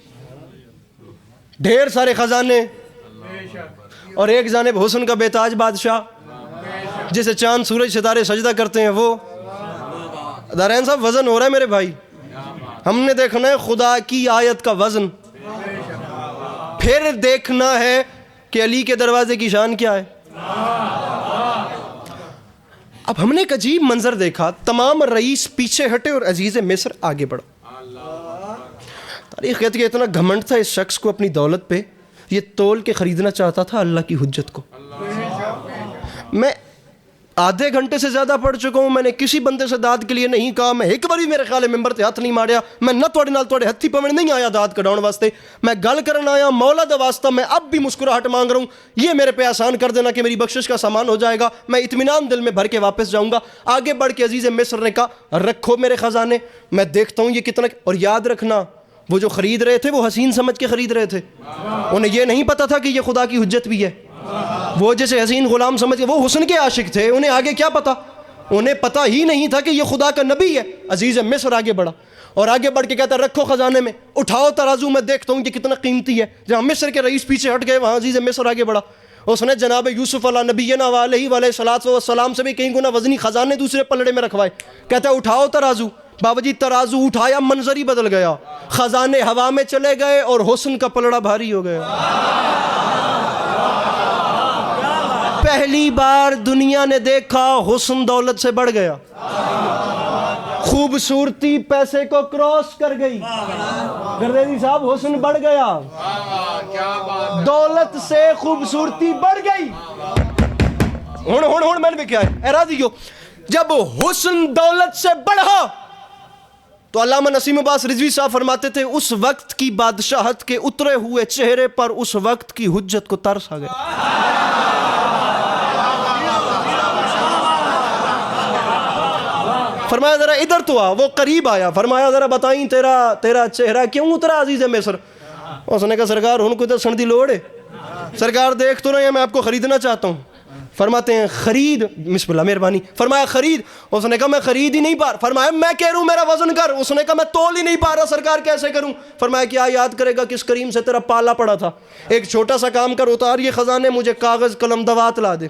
ڈھیر سارے خزانے، اور ایک جانب حسن کا بے تاج بادشاہ جسے چاند سورج ستارے سجدہ کرتے ہیں وہ۔ دارین صاحب وزن ہو رہا ہے میرے بھائی، ہم نے دیکھنا ہے خدا کی آیت کا وزن، پھر دیکھنا ہے کہ علی کے دروازے کی شان کیا ہے۔ اب ہم نے ایک عجیب منظر دیکھا، تمام رئیس پیچھے ہٹے اور عزیز مصر آگے بڑھا۔ تاریخ کہتی ہے اتنا گھمنڈ تھا اس شخص کو اپنی دولت پہ، یہ تول کے خریدنا چاہتا تھا اللہ کی حجت کو۔ میں آدھے گھنٹے سے زیادہ پڑھ چکا ہوں، میں نے کسی بندے سے داد کے لیے نہیں کہا، میں ایک باری میرے خیال ہے ممبر تے ہاتھ نہیں ماریا، میں نہ توڑے نال توڑے ہتھی پونے نہیں آیا داد کڈاؤن واسطے، میں گل کرن آیا مولا دا واسطہ، میں اب بھی مسکراہٹ مانگ رہا ہوں، یہ میرے پہ آسان کر دینا کہ میری بخشش کا سامان ہو جائے گا، میں اطمینان دل میں بھر کے واپس جاؤں گا۔ آگے بڑھ کے عزیز مصر نے کہا رکھو میرے خزانے، میں دیکھتا ہوں یہ کتنا، اور یاد رکھنا وہ جو خرید رہے تھے وہ حسین سمجھ کے خرید رہے تھے، انہیں یہ نہیں پتا تھا کہ یہ خدا کی حجت بھی ہے۔ وہ جیسے حسین غلام سمجھ کے، وہ حسن کے عاشق تھے، انہیں آگے کیا پتا، انہیں پتا ہی نہیں تھا کہ یہ خدا کا نبی ہے۔ عزیز مصر آگے بڑھا اور آگے بڑھ کے کہتا رکھو خزانے میں، اٹھاؤ ترازو، میں دیکھتا ہوں کہ کتنا قیمتی ہے۔ جہاں مصر کے رئیس پیچھے ہٹ گئے وہاں عزیز مصر آگے بڑھا، اس نے جناب یوسف علیہ نبینا علیہ الصلوۃ والسلام سے بھی کئی گنا وزنی خزانے دوسرے پلڑے میں رکھوائے، کہتا ہے اٹھاؤ ترازو۔ بابا جی ترازو اٹھایا، منظر ہی بدل گیا، خزانے ہوا میں چلے گئے اور حسن کا پلڑا بھاری ہو گیا۔ پہلی بار دنیا نے دیکھا حسن دولت سے بڑھ گیا، خوبصورتی پیسے کو کراس کر گئی۔ گردیزی صاحب حسن بڑھ گیا، دولت سے خوبصورتی بڑھ گئی۔ ہن میں نے بھی کیا ہے ارادیو، جب حسن دولت سے بڑھا تو علامہ نسیم عباس رضوی صاحب فرماتے تھے اس وقت کی بادشاہت کے اترے ہوئے چہرے پر اس وقت کی حجت کو ترس آ گیا۔ فرمایا ذرا ادھر تو آ، وہ قریب آیا، فرمایا ذرا بتائیں تیرا چہرہ کیوں اترا عزیز مصر؟ اس نے کہا سرکار ہن کوئی دسن دی لوڑ ہے، سرکار دیکھ تو رہے ہیں میں آپ کو خریدنا چاہتا ہوں۔ فرماتے ہیں خرید، بسم اللہ مہربانی، فرمایا خرید، اس نے کہا میں خرید ہی نہیں پا رہا، فرمایا میں کہہ رہا ہوں میرا وزن کر، اس نے کہا میں تول ہی نہیں پا رہا سرکار کیسے کروں؟ فرمایا کیا یاد کرے گا کس کریم سے تیرا پالا پڑا تھا، ایک چھوٹا سا کام کر، اتار یہ خزانے، مجھے کاغذ قلم دوات لا دے۔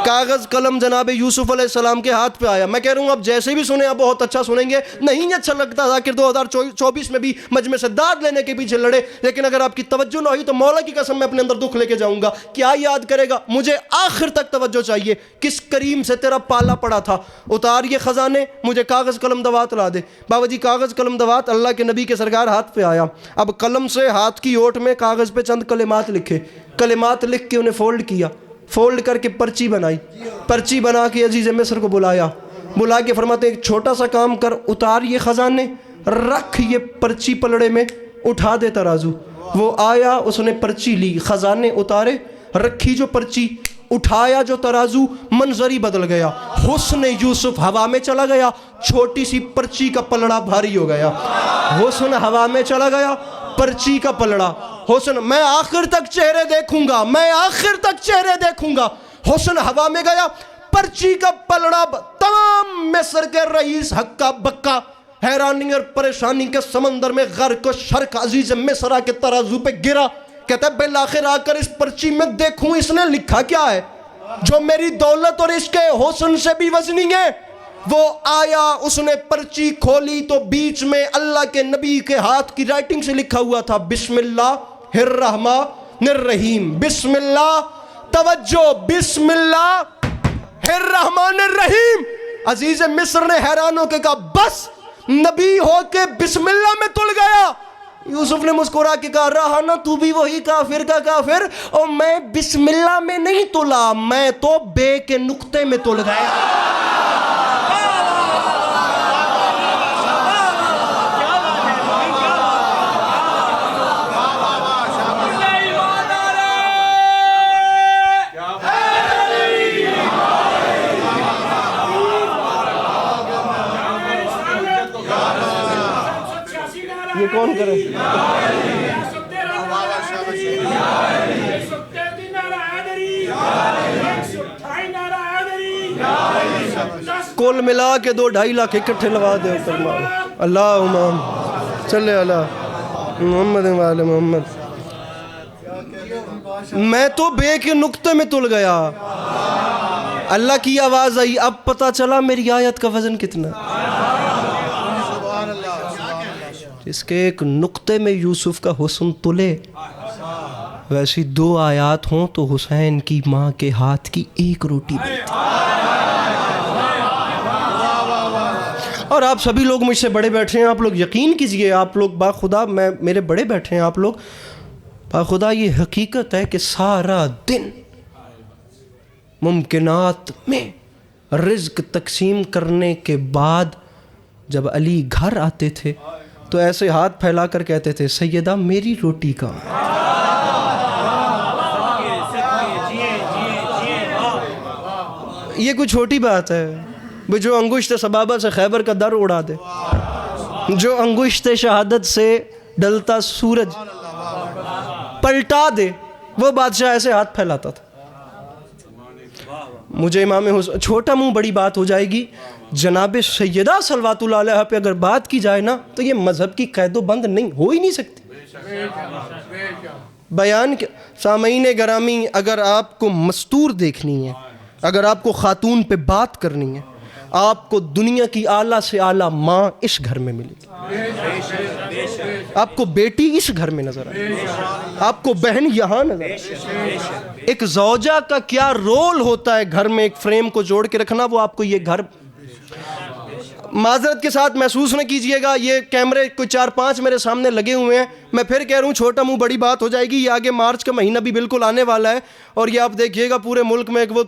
کاغذ قلم جناب یوسف علیہ السلام کے ہاتھ پہ آیا۔ میں کہہ رہا ہوں اب جیسے بھی سنیں آپ بہت اچھا سنیں گے، نہیں اچھا لگتا تھا کہ 2024 میں بھی مجمع سے داد لینے کے پیچھے لڑے، لیکن اگر آپ کی توجہ نہ ہوئی تو مولا کی قسم میں اپنے اندر دکھ لے کے جاؤں گا۔ کیا یاد کرے گا؟ مجھے آخر تک توجہ چاہیے، کس کریم سے تیرا پالا پڑا تھا، اتار یہ خزانے، مجھے کاغذ قلم دوات لا دے۔ بابا جی کاغذ قلم دوات اللہ کے نبی کے سرکار ہاتھ پہ آیا، اب قلم سے ہاتھ کی اوٹ میں کاغذ پہ چند کلمات لکھے، کلمات لکھ کے انہیں فولڈ کیا، فولڈ کر کے پرچی بنائی، پرچی بنا کے عزیز مصر کو بلایا، بلا کے فرماتے ایک چھوٹا سا کام کر، اتار یہ خزانے، رکھ یہ پرچی پلڑے میں، اٹھا دے ترازو۔ وہ آیا، اس نے پرچی لی، خزانے اتارے، رکھی جو پرچی، اٹھایا جو ترازو، منظر ہی بدل گیا، حسن یوسف ہوا میں چلا گیا، چھوٹی سی پرچی کا پلڑا بھاری ہو گیا۔ حسن ہوا میں چلا گیا، پرچی کا پلڑا، حسن میں آخر تک چہرے دیکھوں گا، میں آخر تک چہرے دیکھوں گا، حسن ہوا میں گیا، پرچی کا پلڑا، تمام مصر کے رئیس ہکا بکا، حیرانی اور پریشانی کے سمندر میں غرق و شرق عزیز مصر کے ترازو پہ گرا، کہتا ہے بالآخر آ کر اس پرچی میں دیکھوں اس نے لکھا کیا ہے جو میری دولت اور اس کے حسن سے بھی وزنی ہے۔ وہ آیا، اس نے پرچی کھولی تو بیچ میں اللہ کے نبی کے ہاتھ کی رائٹنگ سے لکھا ہوا تھا بسم اللہ الرحمن الرحیم، بسم اللہ، توجہ، بسم اللہ الرحمن الرحیم۔ عزیز مصر نے حیران ہو کے کہا بس نبی ہو کے بسم اللہ میں تل گیا۔ یوسف نے مسکرا کے کہا رہا نا تو بھی وہی کافر کا کافر، اور میں بسم اللہ میں نہیں تلا، میں تو بے کے نقطے میں تل گیا۔ یہ کون کرے؟ کل ملا کے 2-2.5 لاکھ اکٹھے لوا دے۔ اللہم صلی علی محمد وعلی محمد. میں تو بے کے نقطے میں تل گیا. اللہ کی آواز آئی, اب پتہ چلا میری آیت کا وزن کتنا. اس کے ایک نقطے میں یوسف کا حسن تلے, ویسی 2 آیات ہوں تو حسین کی ماں کے ہاتھ کی 1 روٹی بنتی. اور آپ سبھی لوگ مجھ سے بڑے بیٹھے ہیں, آپ لوگ یقین کیجئے, آپ لوگ باخدا, میرے بڑے بیٹھے ہیں آپ لوگ, باخدا یہ حقیقت ہے کہ سارا دن ممکنات میں رزق تقسیم کرنے کے بعد جب علی گھر آتے تھے تو ایسے ہاتھ پھیلا کر کہتے تھے, سیدہ میری روٹی کہاں. یہ کوئی چھوٹی بات ہے, جو انگشت سبابہ سے خیبر کا در اڑا دے, جو انگشت شہادت سے ڈلتا سورج پلٹا دے, وہ بادشاہ ایسے ہاتھ پھیلاتا تھا. مجھے امام حسین, چھوٹا منہ بڑی بات ہو جائے گی, جناب سیدہ صلوات اللہ علیہ پہ اگر بات کی جائے نا تو یہ مذہب کی قید و بند نہیں ہو ہی نہیں سکتی. بیان سامعین گرامی, اگر آپ کو مستور دیکھنی ہے, اگر آپ کو خاتون پہ بات کرنی ہے, آپ کو دنیا کی اعلیٰ سے اعلیٰ ماں اس گھر میں ملے گی, آپ کو بیٹی اس گھر میں نظر آئے گی, آپ کو بہن یہاں نظر آئے گی. ایک زوجہ کا کیا رول ہوتا ہے گھر میں ایک فریم کو جوڑ کے رکھنا, وہ آپ کو یہ گھر, معذرت کے ساتھ محسوس نہ کیجئے گا, یہ کیمرے کوئی 4-5 میرے سامنے لگے ہوئے ہیں, میں پھر کہہ رہا ہوں چھوٹا منہ بڑی بات ہو جائے گی. یہ آگے مارچ کا مہینہ بھی بالکل آنے والا ہے, اور یہ آپ دیکھیے گا پورے ملک میں وہ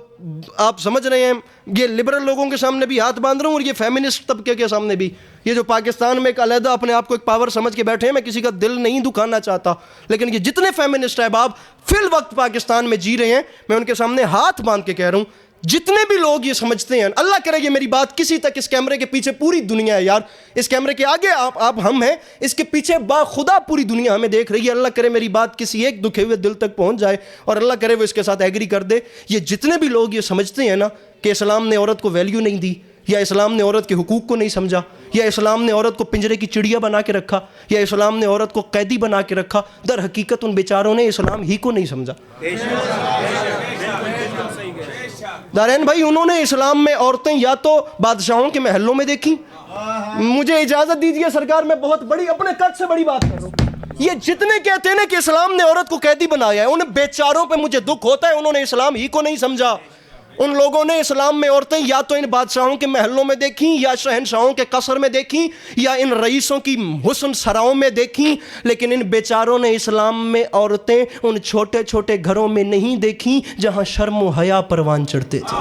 آپ سمجھ رہے ہیں, یہ لبرل لوگوں کے سامنے بھی ہاتھ باندھ رہا ہوں, اور یہ فیمنسٹ طبقے کے سامنے بھی, یہ جو پاکستان میں ایک علیحدہ اپنے آپ کو ایک پاور سمجھ کے بیٹھے ہیں, میں کسی کا دل نہیں دکھانا چاہتا, لیکن یہ جتنے فیمنسٹ احباب فی الوقت پاکستان میں جی رہے ہیں, میں ان کے سامنے ہاتھ باندھ کے کہہ رہا ہوں, جتنے بھی لوگ یہ سمجھتے ہیں, اللہ کرے یہ میری بات کسی تک, اس کیمرے کے پیچھے پوری دنیا ہے یار, اس کیمرے کے آگے آپ ہم ہیں, اس کے پیچھے باخدا پوری دنیا ہمیں دیکھ رہی ہے, اللہ کرے میری بات کسی ایک دکھے ہوئے دل تک پہنچ جائے, اور اللہ کرے وہ اس کے ساتھ ایگری کر دے. یہ جتنے بھی لوگ یہ سمجھتے ہیں نا کہ اسلام نے عورت کو ویلیو نہیں دی, یا اسلام نے عورت کے حقوق کو نہیں سمجھا, یا اسلام نے عورت کو پنجرے کی چڑیا بنا کے رکھا, یا اسلام نے عورت کو قیدی بنا کے رکھا, در حقیقت ان بیچاروں نے اسلام ہی کو نہیں سمجھا. دارین بھائی, انہوں نے اسلام میں عورتیں یا تو بادشاہوں کے محلوں میں دیکھیں, مجھے اجازت دیجئے سرکار, میں بہت بڑی اپنے قد سے بڑی بات کر رہا ہوں, یہ جتنے کہتے ہیں کہ اسلام نے عورت کو قیدی بنایا ہے, ان بیچاروں پہ مجھے دکھ ہوتا ہے, انہوں نے اسلام ہی کو نہیں سمجھا. ان لوگوں نے اسلام میں عورتیں یا تو ان بادشاہوں کے محلوں میں دیکھیں, یا شہنشاہوں کے قصر میں دیکھیں, یا ان رئیسوں کی حسن سراؤں میں دیکھیں, لیکن ان بیچاروں نے اسلام میں عورتیں ان چھوٹے چھوٹے گھروں میں نہیں دیکھیں جہاں شرم و حیا پروان چڑھتے تھے.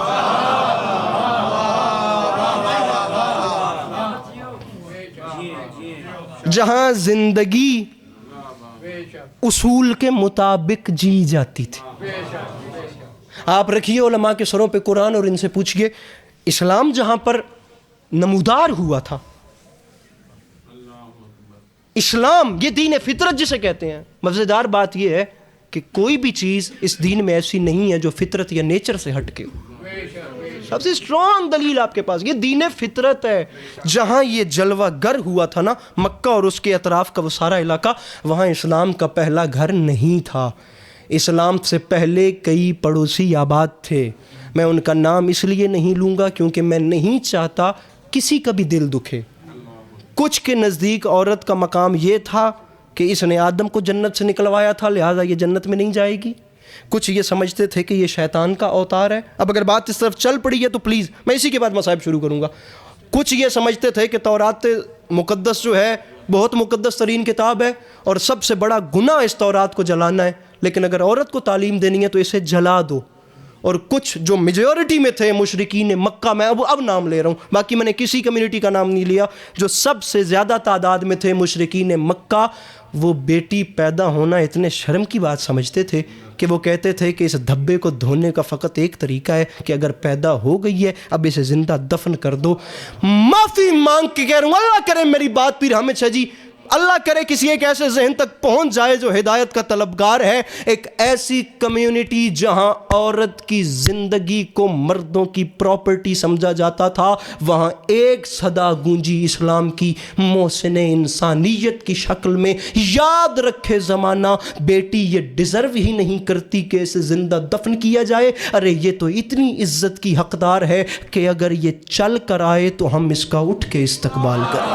جہاں زندگی اصول کے مطابق جی جاتی تھی. آپ رکھیے علماء کے سروں پہ قرآن اور ان سے پوچھئے, اسلام جہاں پر نمودار ہوا تھا, اسلام یہ دین فطرت جسے کہتے ہیں, مزیدار بات یہ ہے کہ کوئی بھی چیز اس دین میں ایسی نہیں ہے جو فطرت یا نیچر سے ہٹ کے ہو. سب سے اسٹرانگ دلیل آپ کے پاس, یہ دین فطرت ہے. جہاں یہ جلوہ گر ہوا تھا نا, مکہ اور اس کے اطراف کا وہ سارا علاقہ, وہاں اسلام کا پہلا گھر نہیں تھا. اسلام سے پہلے کئی پڑوسی آباد تھے, میں ان کا نام اس لیے نہیں لوں گا کیونکہ میں نہیں چاہتا کسی کا بھی دل دکھے. کچھ کے نزدیک عورت کا مقام یہ تھا کہ اس نے آدم کو جنت سے نکلوایا تھا, لہٰذا یہ جنت میں نہیں جائے گی. کچھ یہ سمجھتے تھے کہ یہ شیطان کا اوتار ہے. اب اگر بات اس طرف چل پڑی ہے تو پلیز میں اسی کے بعد مصائب شروع کروں گا. کچھ یہ سمجھتے تھے کہ تورات مقدس جو ہے بہت مقدس ترین کتاب ہے, اور سب سے بڑا گناہ اس تورات کو جلانا ہے, لیکن اگر عورت کو تعلیم دینی ہے تو اسے جلا دو. اور کچھ جو میجورٹی میں تھے مشرکین مکہ, میں اب نام لے رہا ہوں, باقی میں نے کسی کمیونٹی کا نام نہیں لیا, جو سب سے زیادہ تعداد میں تھے مشرکین مکہ, وہ بیٹی پیدا ہونا اتنے شرم کی بات سمجھتے تھے کہ وہ کہتے تھے کہ اس دھبے کو دھونے کا فقط ایک طریقہ ہے کہ اگر پیدا ہو گئی ہے اب اسے زندہ دفن کر دو. معافی مانگ کے کہہ رہا ہوں, اللہ کرے میری بات پیر حامد شاہ جی اللہ کرے کسی ایک ایسے ذہن تک پہنچ جائے جو ہدایت کا طلبگار ہے، ایک ایسی کمیونٹی جہاں عورت کی زندگی کو مردوں کی پراپرٹی سمجھا جاتا تھا، وہاں ایک صدا گونجی اسلام کی محسن انسانیت کی شکل میں، یاد رکھے زمانہ، بیٹی یہ ڈیزرو ہی نہیں کرتی کہ اسے زندہ دفن کیا جائے، ارے یہ تو اتنی عزت کی حقدار ہے کہ اگر یہ چل کر آئے تو ہم اس کا اٹھ کے استقبال کریں۔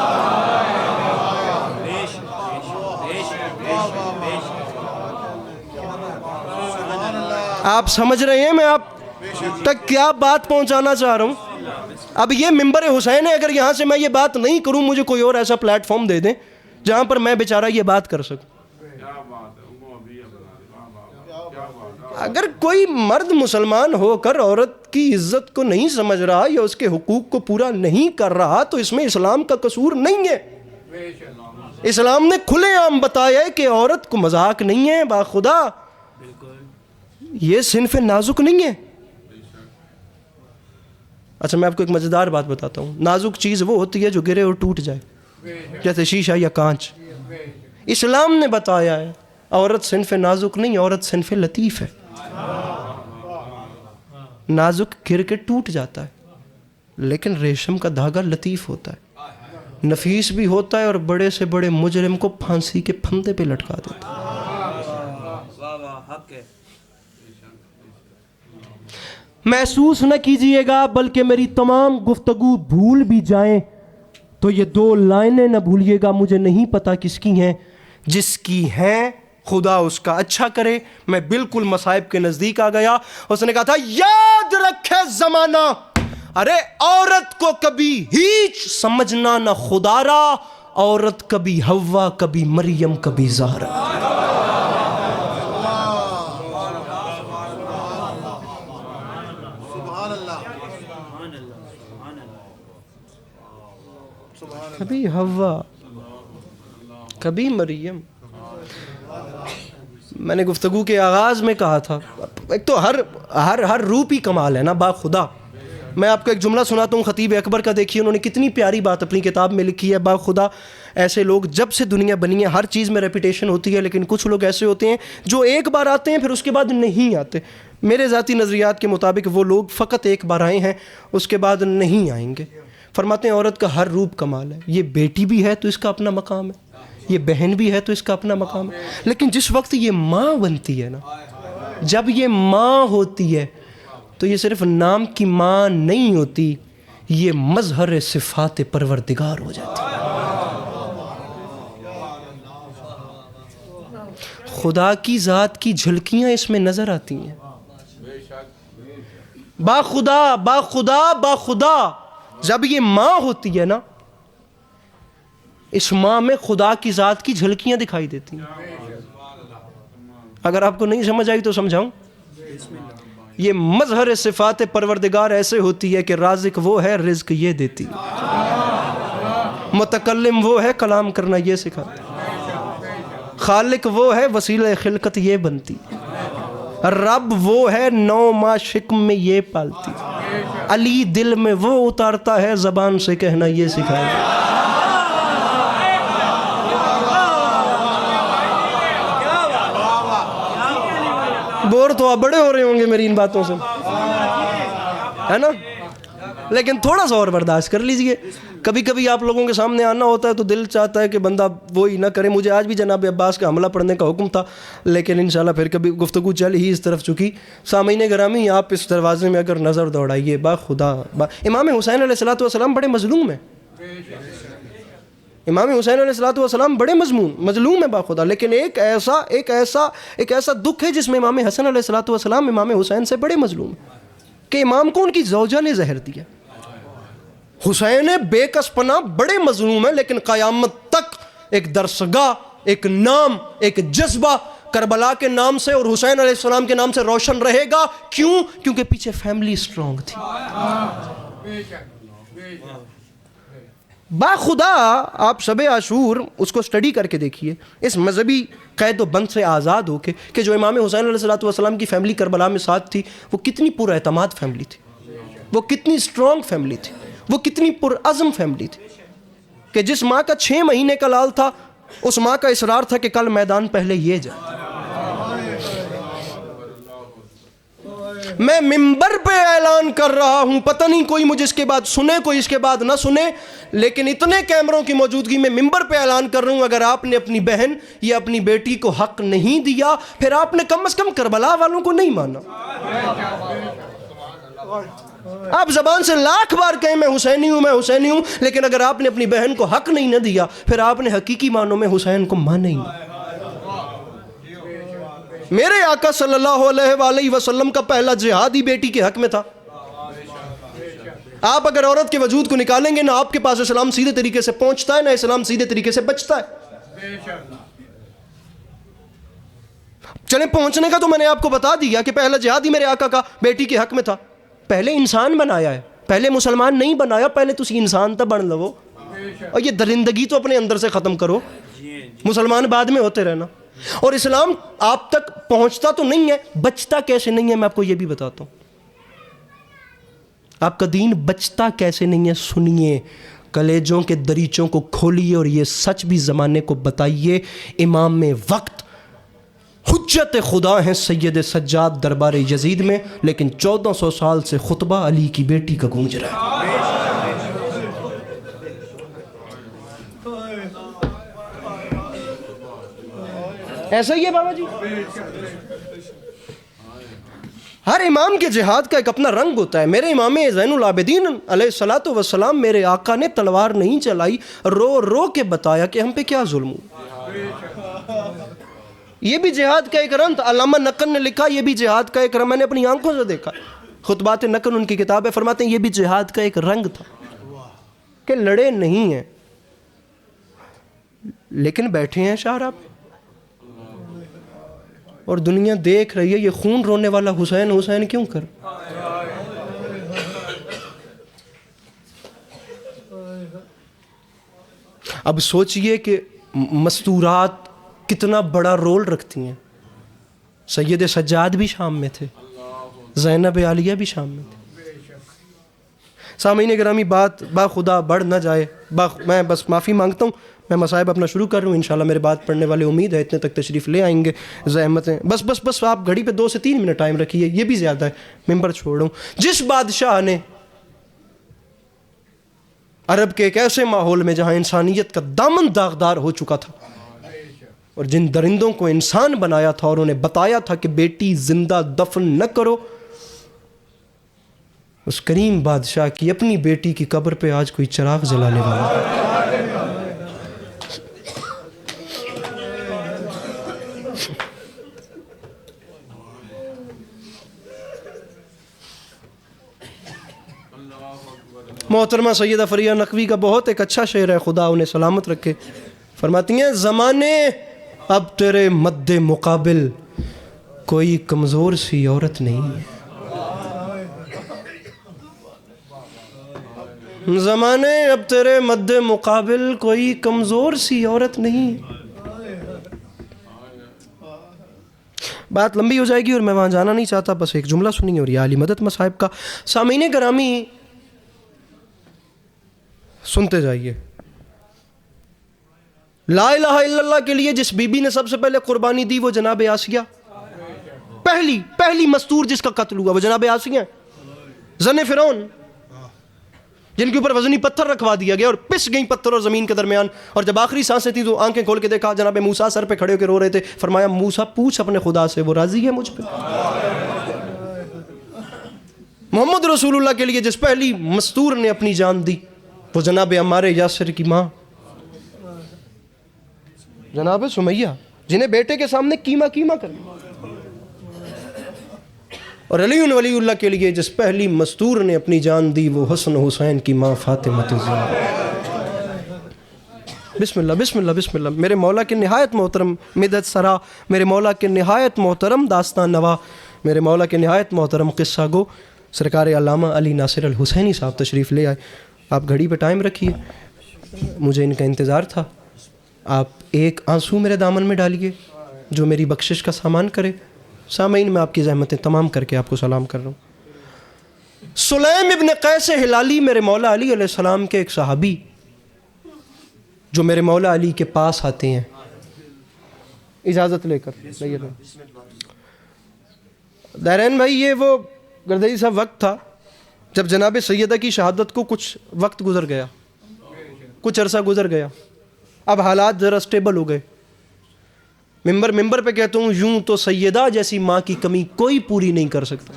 آپ سمجھ رہے ہیں میں آپ تک کیا بات پہنچانا چاہ رہا ہوں؟ اب یہ منبر حسین ہے، اگر یہاں سے میں یہ بات نہیں کروں، مجھے کوئی اور ایسا پلیٹ فارم دے دیں جہاں پر میں بیچارہ یہ بات کر سکوں۔ اگر کوئی مرد مسلمان ہو کر عورت کی عزت کو نہیں سمجھ رہا یا اس کے حقوق کو پورا نہیں کر رہا تو اس میں اسلام کا قصور نہیں ہے۔ اسلام نے کھلے عام بتایا ہے کہ عورت کو مذاق نہیں ہے، باخدا یہ صنف نازک نہیں ہے۔ اچھا میں آپ کو ایک مزیدار بات بتاتا ہوں، نازک چیز وہ ہوتی ہے جو گرے اور ٹوٹ جائے، جیسے شیشہ یا کانچ۔ اسلام نے بتایا ہے عورت صنف نازک نہیں، عورت صنف لطیف ہے۔ نازک گر کے ٹوٹ جاتا ہے لیکن ریشم کا دھاگا لطیف ہوتا ہے، نفیس بھی ہوتا ہے، اور بڑے سے بڑے مجرم کو پھانسی کے پھندے پہ لٹکا دیتا ہے۔ محسوس نہ کیجئے گا بلکہ میری تمام گفتگو بھول بھی جائیں تو یہ 2 لائنیں نہ بھولیے گا، مجھے نہیں پتا کس کی ہیں، جس کی ہیں خدا اس کا اچھا کرے۔ میں بالکل مصائب کے نزدیک آ گیا، اس نے کہا تھا یاد رکھے زمانہ، ارے عورت کو کبھی ہیچ سمجھنا نہ خدا را، عورت کبھی حوا کبھی مریم کبھی زہرا۔ کبھی حوا کبھی مریم۔ میں نے گفتگو کے آغاز میں کہا تھا، ایک تو ہر روپ ہی کمال ہے نا باخدا۔ میں آپ کو ایک جملہ سناتا ہوں خطیب اکبر کا، دیکھیے انہوں نے کتنی پیاری بات اپنی کتاب میں لکھی ہے۔ باخدا ایسے لوگ جب سے دنیا بنی ہے ہر چیز میں ریپیٹیشن ہوتی ہے، لیکن کچھ لوگ ایسے ہوتے ہیں جو ایک بار آتے ہیں پھر اس کے بعد نہیں آتے۔ میرے ذاتی نظریات کے مطابق وہ لوگ فقط ایک بار آئے ہیں، اس کے بعد نہیں آئیں گے۔ فرماتے ہیں عورت کا ہر روپ کمال ہے، یہ بیٹی بھی ہے تو اس کا اپنا مقام ہے، یہ بہن بھی ہے تو اس کا اپنا مقام ہے، لیکن جس وقت یہ ماں بنتی ہے نا، جب یہ ماں ہوتی ہے تو یہ صرف نام کی ماں نہیں ہوتی، یہ مظہر صفات پروردگار ہو جاتی ہے۔ خدا کی ذات کی جھلکیاں اس میں نظر آتی ہیں۔ باخدا باخدا باخدا جب یہ ماں ہوتی ہے نا، اس ماں میں خدا کی ذات کی جھلکیاں دکھائی دیتی ہیں۔ اگر آپ کو نہیں سمجھ آئی تو سمجھاؤں، یہ مظہر صفات پروردگار ایسے ہوتی ہے کہ رازق وہ ہے، رزق یہ دیتی ہے، متکلم وہ ہے، کلام کرنا یہ سکھاتی، خالق وہ ہے، وسیلہ خلقت یہ بنتی، رب وہ ہے، 9 ماہ شکم میں یہ پالتی، علی دل میں وہ اتارتا ہے، زبان سے کہنا یہ سکھایا۔ بور تو آپ بڑے ہو رہے ہوں گے میری ان باتوں سے، ہے نا؟ لیکن تھوڑا سا اور برداشت کر لیجئے۔ کبھی کبھی آپ لوگوں کے سامنے آنا ہوتا ہے تو دل چاہتا ہے کہ بندہ وہی نہ کرے۔ مجھے آج بھی جناب عباس کا حملہ پڑھنے کا حکم تھا، لیکن انشاءاللہ پھر کبھی گفتگو چل ہی اس طرف چکی۔ سامعین گرامی، آپ اس دروازے میں اگر نظر دوڑائیے، باخدا امام حسین علیہ السلام بڑے مظلوم ہیں، امام حسین علیہ السلام بڑے مظلوم ہیں باخدا، لیکن ایک ایسا دکھ ہے جس میں امام حسن علیہ السلام امام حسین سے بڑے مظلوم ہیں کہ امام کو ان کی زوجہ نے زہر دیا۔ حسین بے کس پناہ بڑے مظلوم ہیں، لیکن قیامت تک ایک درسگاہ، ایک نام، ایک جذبہ کربلا کے نام سے اور حسین علیہ السلام کے نام سے روشن رہے گا۔ کیوں؟ کیونکہ پیچھے فیملی سٹرونگ تھی۔ باخدا آپ شب عاشور اس کو سٹڈی کر کے دیکھیے، اس مذہبی قید و بند سے آزاد ہو کے، کہ جو امام حسین علیہ السلام کی فیملی کربلا میں ساتھ تھی، وہ کتنی پر اعتماد فیملی تھی، وہ کتنی سٹرونگ فیملی تھی، وہ کتنی پر عزم فیملی تھی، کہ جس ماں کا 6 مہینے کا لال تھا اس ماں کا اصرار تھا کہ کل میدان پہلے یہ جائے. میں ممبر پہ اعلان کر رہا ہوں, پتہ نہیں کوئی مجھے اس کے بعد سنے, کوئی اس کے بعد نہ سنے, لیکن اتنے کیمروں کی موجودگی میں ممبر پہ اعلان کر رہا ہوں, اگر آپ نے اپنی بہن یا اپنی بیٹی کو حق نہیں دیا, پھر آپ نے کم از کم کربلا والوں کو نہیں مانا. آپ زبان سے لاکھ بار کہیں میں حسینی ہوں, میں حسینی ہوں, لیکن اگر آپ نے اپنی بہن کو حق نہیں نہ دیا, پھر آپ نے حقیقی معنوں میں حسین کو مانا ہی نہیں. میرے آقا صلی اللہ علیہ وآلہ وسلم کا پہلا جہاد ہی بیٹی کے حق میں تھا. آپ اگر عورت کے وجود کو نکالیں گے, نہ آپ کے پاس اسلام سیدھے طریقے سے پہنچتا ہے, نہ اسلام سیدھے طریقے سے بچتا ہے. چلیں پہنچنے کا تو میں نے آپ کو بتا دیا کہ پہلا جہاد ہی میرے آقا کا بیٹی کے حق میں تھا. پہلے انسان بنایا ہے, پہلے مسلمان نہیں بنایا, پہلے تسی انسان تا بن لو, اور یہ درندگی تو اپنے اندر سے ختم کرو. مسلمان بعد میں ہوتے رہنا. اور اسلام آپ تک پہنچتا تو نہیں ہے, بچتا کیسے نہیں ہے میں آپ کو یہ بھی بتاتا ہوں. آپ کا دین بچتا کیسے نہیں ہے, سنیے, کلیجوں کے دریچوں کو کھولیے اور یہ سچ بھی زمانے کو بتائیے. امام وقت حجت خدا ہیں سید سجاد دربار یزید میں, لیکن 1400 سال سے خطبہ علی کی بیٹی کا گونج رہا ہے. ایسا ہی ہے بابا جی. ہر امام کے جہاد کا ایک اپنا رنگ ہوتا ہے. میرے امام زین العابدین علیہ الصلوۃ والسلام, میرے آقا نے تلوار نہیں چلائی, رو رو کے بتایا کہ ہم پہ کیا ظلم ہوا. یہ بھی جہاد کا ایک رنگ تھا. علامہ نقن نے لکھا یہ بھی جہاد کا ایک رنگ, میں نے اپنی آنکھوں سے دیکھا. خطبات نقن ان کی کتاب ہے, فرماتے ہیں یہ بھی جہاد کا ایک رنگ تھا کہ لڑے نہیں ہیں لیکن بیٹھے ہیں شاہراہ پہ, اور دنیا دیکھ رہی ہے یہ خون رونے والا حسین حسین کیوں کر. اب سوچئے کہ مستورات کتنا بڑا رول رکھتی ہیں. سید سجاد بھی شام میں تھے, زینب عالیہ بھی شام میں تھے. سامعین گرامی, بات با خدا بڑھ نہ جائے, میں بس معافی مانگتا ہوں, میں مصائب اپنا شروع کر رہا ہوں. انشاءاللہ میرے بات پڑھنے والے امید ہے اتنے تک تشریف لے آئیں گے. زحمتیں بس آپ گھڑی پہ 2 سے 3 منٹ ٹائم رکھیے, یہ بھی زیادہ ہے, ممبر چھوڑ رہا ہوں. جس بادشاہ نے عرب کے ایک ایسے ماحول میں جہاں انسانیت کا دامن داغدار ہو چکا تھا, اور جن درندوں کو انسان بنایا تھا اور انہیں بتایا تھا کہ بیٹی زندہ دفن نہ کرو, اس کریم بادشاہ کی اپنی بیٹی کی قبر پہ آج کوئی چراغ جلانے والا ہے. محترمہ سیدہ فریہ نقوی کا بہت ایک اچھا شعر ہے, خدا انہیں سلامت رکھے. فرماتی ہیں زمانے اب تیرے مد مقابل کوئی کمزور سی عورت نہیں ہے. زمانے اب تیرے مد مقابل کوئی کمزور سی عورت نہیں. بات لمبی ہو جائے گی اور میں وہاں جانا نہیں چاہتا, بس ایک جملہ سنیے اور یہ علی مدد مصائب کا. سامعین گرامی سنتے جائیے. لا الہ الا اللہ کے لیے جس بی بی نے سب سے پہلے قربانی دی وہ جناب آسیہ. پہلی مستور جس کا قتل ہوا وہ جناب آسیہ, زن فرعون, جن کے اوپر وزنی پتھر رکھوا دیا گیا اور پس گئیں پتھر اور زمین کے درمیان. اور جب آخری سانسیں تھیں تو آنکھیں کھول کے دیکھا جناب موسیٰ سر پہ کھڑے ہو کے رو رہے تھے. فرمایا موسیٰ پوچھ اپنے خدا سے, وہ راضی ہے مجھ پہ. محمد رسول اللہ کے لیے جس پہلی مستور نے اپنی جان دی وہ جناب عمار یاسر کی ماں جناب سمیہ, جنہیں بیٹے کے سامنے کیما کر دیا. اور علی ولی اللہ کے لیے جس پہلی مستور نے اپنی جان دی وہ حسن حسین کی ماں فاطمہ الزہرا. بسم اللہ بسم اللہ بسم اللہ. میرے مولا کے نہایت محترم مدد سرا, میرے مولا کے نہایت محترم داستان نوا, میرے مولا کے نہایت محترم قصہ گو سرکار علامہ علی ناصر الحسینی صاحب تشریف لے آئے. آپ گھڑی پہ ٹائم رکھیے, مجھے ان کا انتظار تھا. آپ ایک آنسو میرے دامن میں ڈالیے جو میری بخشش کا سامان کرے. سامعین میں آپ کی زحمتیں تمام کر کے آپ کو سلام کر رہا ہوں. سلیم ابن قیس ہلالی میرے مولا علی علیہ السلام کے ایک صحابی, جو میرے مولا علی کے پاس آتے ہیں اجازت لے کر. دارین بھائی، یہ وہ گردئی صاحب وقت تھا جب جناب سیدہ کی شہادت کو کچھ وقت گزر گیا، کچھ عرصہ گزر گیا، اب حالات ذرا سٹیبل ہو گئے. ممبر پہ کہتا ہوں، یوں تو سیدہ جیسی ماں کی کمی کوئی پوری نہیں کر سکتا.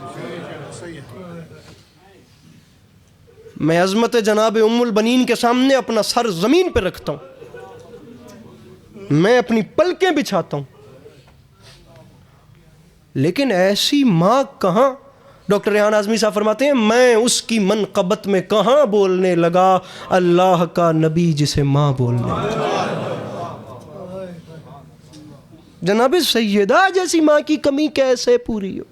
میں عظمت جناب ام البنین کے سامنے اپنا سر زمین پہ رکھتا ہوں، میں اپنی پلکیں بچھاتا ہوں، لیکن ایسی ماں کہاں. ڈاکٹر ریحان اعظمی صاحب فرماتے ہیں، میں اس کی منقبت میں کہاں بولنے لگا اللہ کا نبی جسے ماں بولنے لگا. جناب سیدہ جیسی ماں کی کمی کیسے پوری ہو.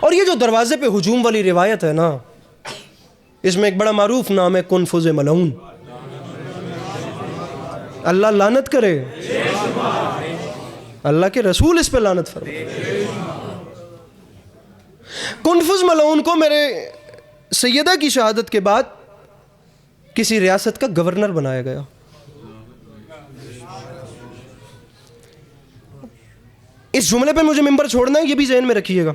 اور یہ جو دروازے پہ ہجوم والی روایت ہے نا، اس میں ایک بڑا معروف نام ہے کنفذ ملعون. اللہ لعنت کرے، اللہ کے رسول اس پہ لعنت فرمائے. کنفذ ملعون کو میرے سیدہ کی شہادت کے بعد کسی ریاست کا گورنر بنایا گیا. اس جملے پہ مجھے ممبر چھوڑنا ہے، یہ بھی ذہن میں رکھیے گا.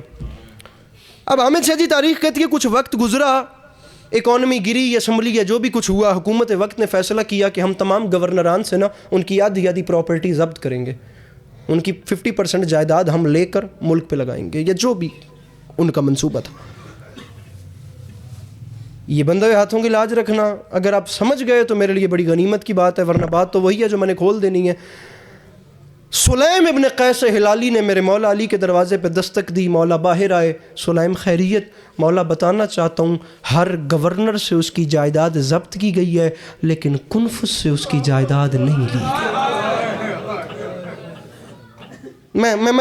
اب حامد شاہ جی تاریخ کہتی ہے کچھ وقت گزرا، اکانومی گری، اسمبلی یا جو بھی کچھ ہوا، حکومت وقت نے فیصلہ کیا کہ ہم تمام گورنران سے نا ان کی آدھی پراپرٹی ضبط کریں گے، ان کی 50% جائیداد ہم لے کر ملک پہ لگائیں گے، یا جو بھی ان کا منصوبہ تھا. یہ بندے ہاتھوں کی لاج رکھنا اگر آپ سمجھ گئے تو میرے لیے بڑی غنیمت کی بات ہے، ورنہ بات تو وہی ہے جو میں نے کھول دینی ہے. سلیم ابن قیس ہلالی نے میرے مولا علی کے دروازے پہ دستک دی. مولا باہر آئے، سلیم خیریت، مولا بتانا چاہتا ہوں ہر گورنر سے اس کی جائیداد ضبط کی گئی ہے لیکن کنفذ سے اس کی جائیداد نہیں لی گئی.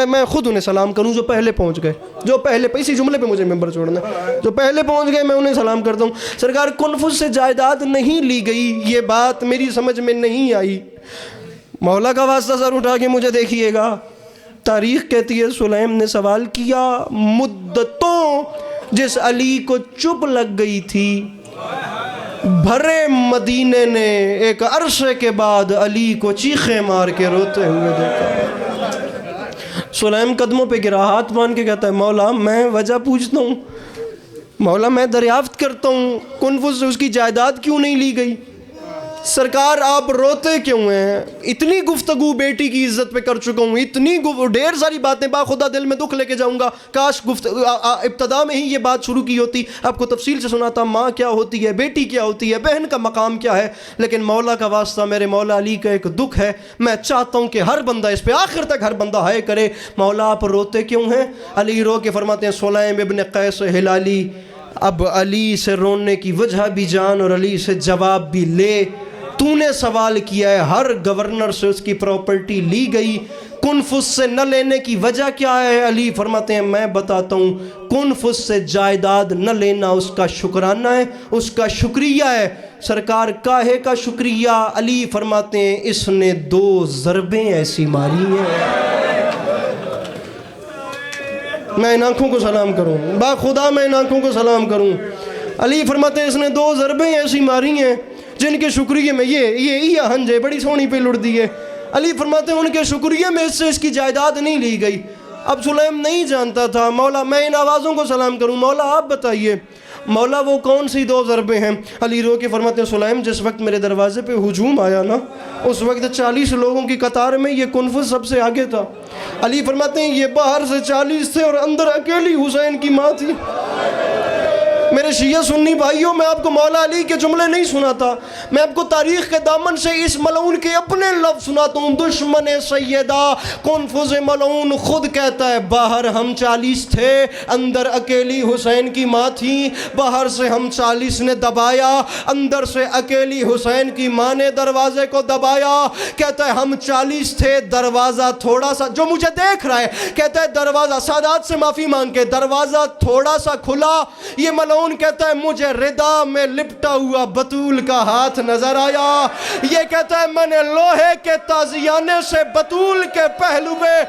میں خود انہیں سلام کروں جو پہلے پہنچ گئے، جو پہلے اسی جملے پہ مجھے ممبر چھوڑنا ہے، جو پہلے پہنچ گئے میں انہیں سلام کرتا ہوں. سرکار کنفذ سے جائیداد نہیں لی گئی، یہ بات میری سمجھ میں نہیں آئی. مولا کا واسطہ سر اٹھا کے مجھے دیکھیے گا. تاریخ کہتی ہے سلیم نے سوال کیا، مدتوں جس علی کو چپ لگ گئی تھی، بھرے مدینے نے ایک عرصے کے بعد علی کو چیخیں مار کے روتے ہوئے دیکھا. سلیم قدموں پہ گرا، ہاتھ باندھ کے کہتا ہے مولا میں وجہ پوچھتا ہوں، مولا میں دریافت کرتا ہوں کنفذ سے اس کی جائیداد کیوں نہیں لی گئی. سرکار آپ روتے کیوں ہیں؟ اتنی گفتگو بیٹی کی عزت پہ کر چکا ہوں، اتنی ڈھیر ساری باتیں، باخدا دل میں دکھ لے کے جاؤں گا. کاش ابتدا میں ہی یہ بات شروع کی ہوتی، آپ کو تفصیل سے سناتا ماں کیا ہوتی ہے، بیٹی کیا ہوتی ہے، بہن کا مقام کیا ہے. لیکن مولا کا واسطہ میرے مولا علی کا ایک دکھ ہے، میں چاہتا ہوں کہ ہر بندہ اس پہ آخر تک ہر بندہ ہائے کرے. مولا آپ روتے کیوں ہیں؟ علی رو کے فرماتے ہیں سلیم ابن قیس ہلالی، اب علی سے رونے کی وجہ بھی جان اور علی سے جواب بھی لے. تو نے سوال کیا ہے ہر گورنر سے اس کی پراپرٹی لی گئی، کنفذ سے نہ لینے کی وجہ کیا ہے؟ علی فرماتے ہیں میں بتاتا ہوں، کنفذ سے جائیداد نہ لینا اس کا شکرانہ ہے، اس کا شکریہ ہے. سرکار کاہے کا شکریہ؟ علی فرماتے ہیں اس نے 2 ضربیں ایسی ماری ہیں. میں ان آنکھوں کو سلام کروں، باخدا میں ان آنکھوں کو سلام کروں. علی فرماتے ہیں اس نے 2 ضربیں ایسی ماری ہیں جن کے شکریہ میں یہ ہنج ہے، بڑی سونی پہ لڑ دی ہے. علی فرماتے ہیں ان کے شکریہ میں اس سے اس کی جائیداد نہیں لی گئی. اب سلیم نہیں جانتا تھا. مولا میں ان آوازوں کو سلام کروں، مولا آپ بتائیے مولا وہ کون سی 2 ضربیں ہیں؟ علی رو کے فرماتے ہیں سلیم جس وقت میرے دروازے پہ ہجوم آیا نا، اس وقت 40 لوگوں کی قطار میں یہ کنفذ سب سے آگے تھا. علی فرماتے ہیں یہ باہر سے 40 تھے اور اندر اکیلی حسین کی ماں تھی. میرے شیعہ سنی بھائیوں، میں آپ کو مولا علی کے جملے نہیں سناتا، میں آپ کو تاریخ کے دامن سے اس ملعون کے اپنے لفظ سناتا ہوں. دشمن سیدہ کنفذ ملعون خود کہتا ہے باہر ہم 40 تھے، اندر اکیلی حسین کی ماں تھی. باہر سے ہم 40 نے دبایا، اندر سے اکیلی حسین کی ماں نے دروازے کو دبایا. کہتا ہے ہم 40 تھے، دروازہ تھوڑا سا، جو مجھے دیکھ رہا ہے کہتا ہے دروازہ، سادات سے معافی مانگ کے دروازہ تھوڑا سا کھلا، یہ ملعون فرعون کہتا ہے مجھے ردا میں لپٹا ہوا بطول کا ہاتھ نظر آیا. یہ کہتا ہے میں نے لوہے کے تازیانے سے بطول کے پہلو میں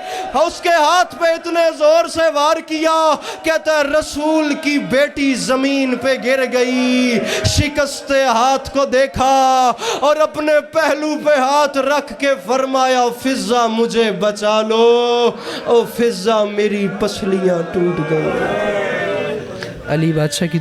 اس کے ہاتھ پہ اتنے زور سے وار کیا. کہتا ہے رسول کی بیٹی زمین پہ گر گئی. شکستے ہاتھ کو دیکھا اور اپنے پہلو پہ ہاتھ رکھ کے فرمایا فضہ مجھے بچا لو. او فضہ میری پسلیاں ٹوٹ گئی. علی بادشاہ کی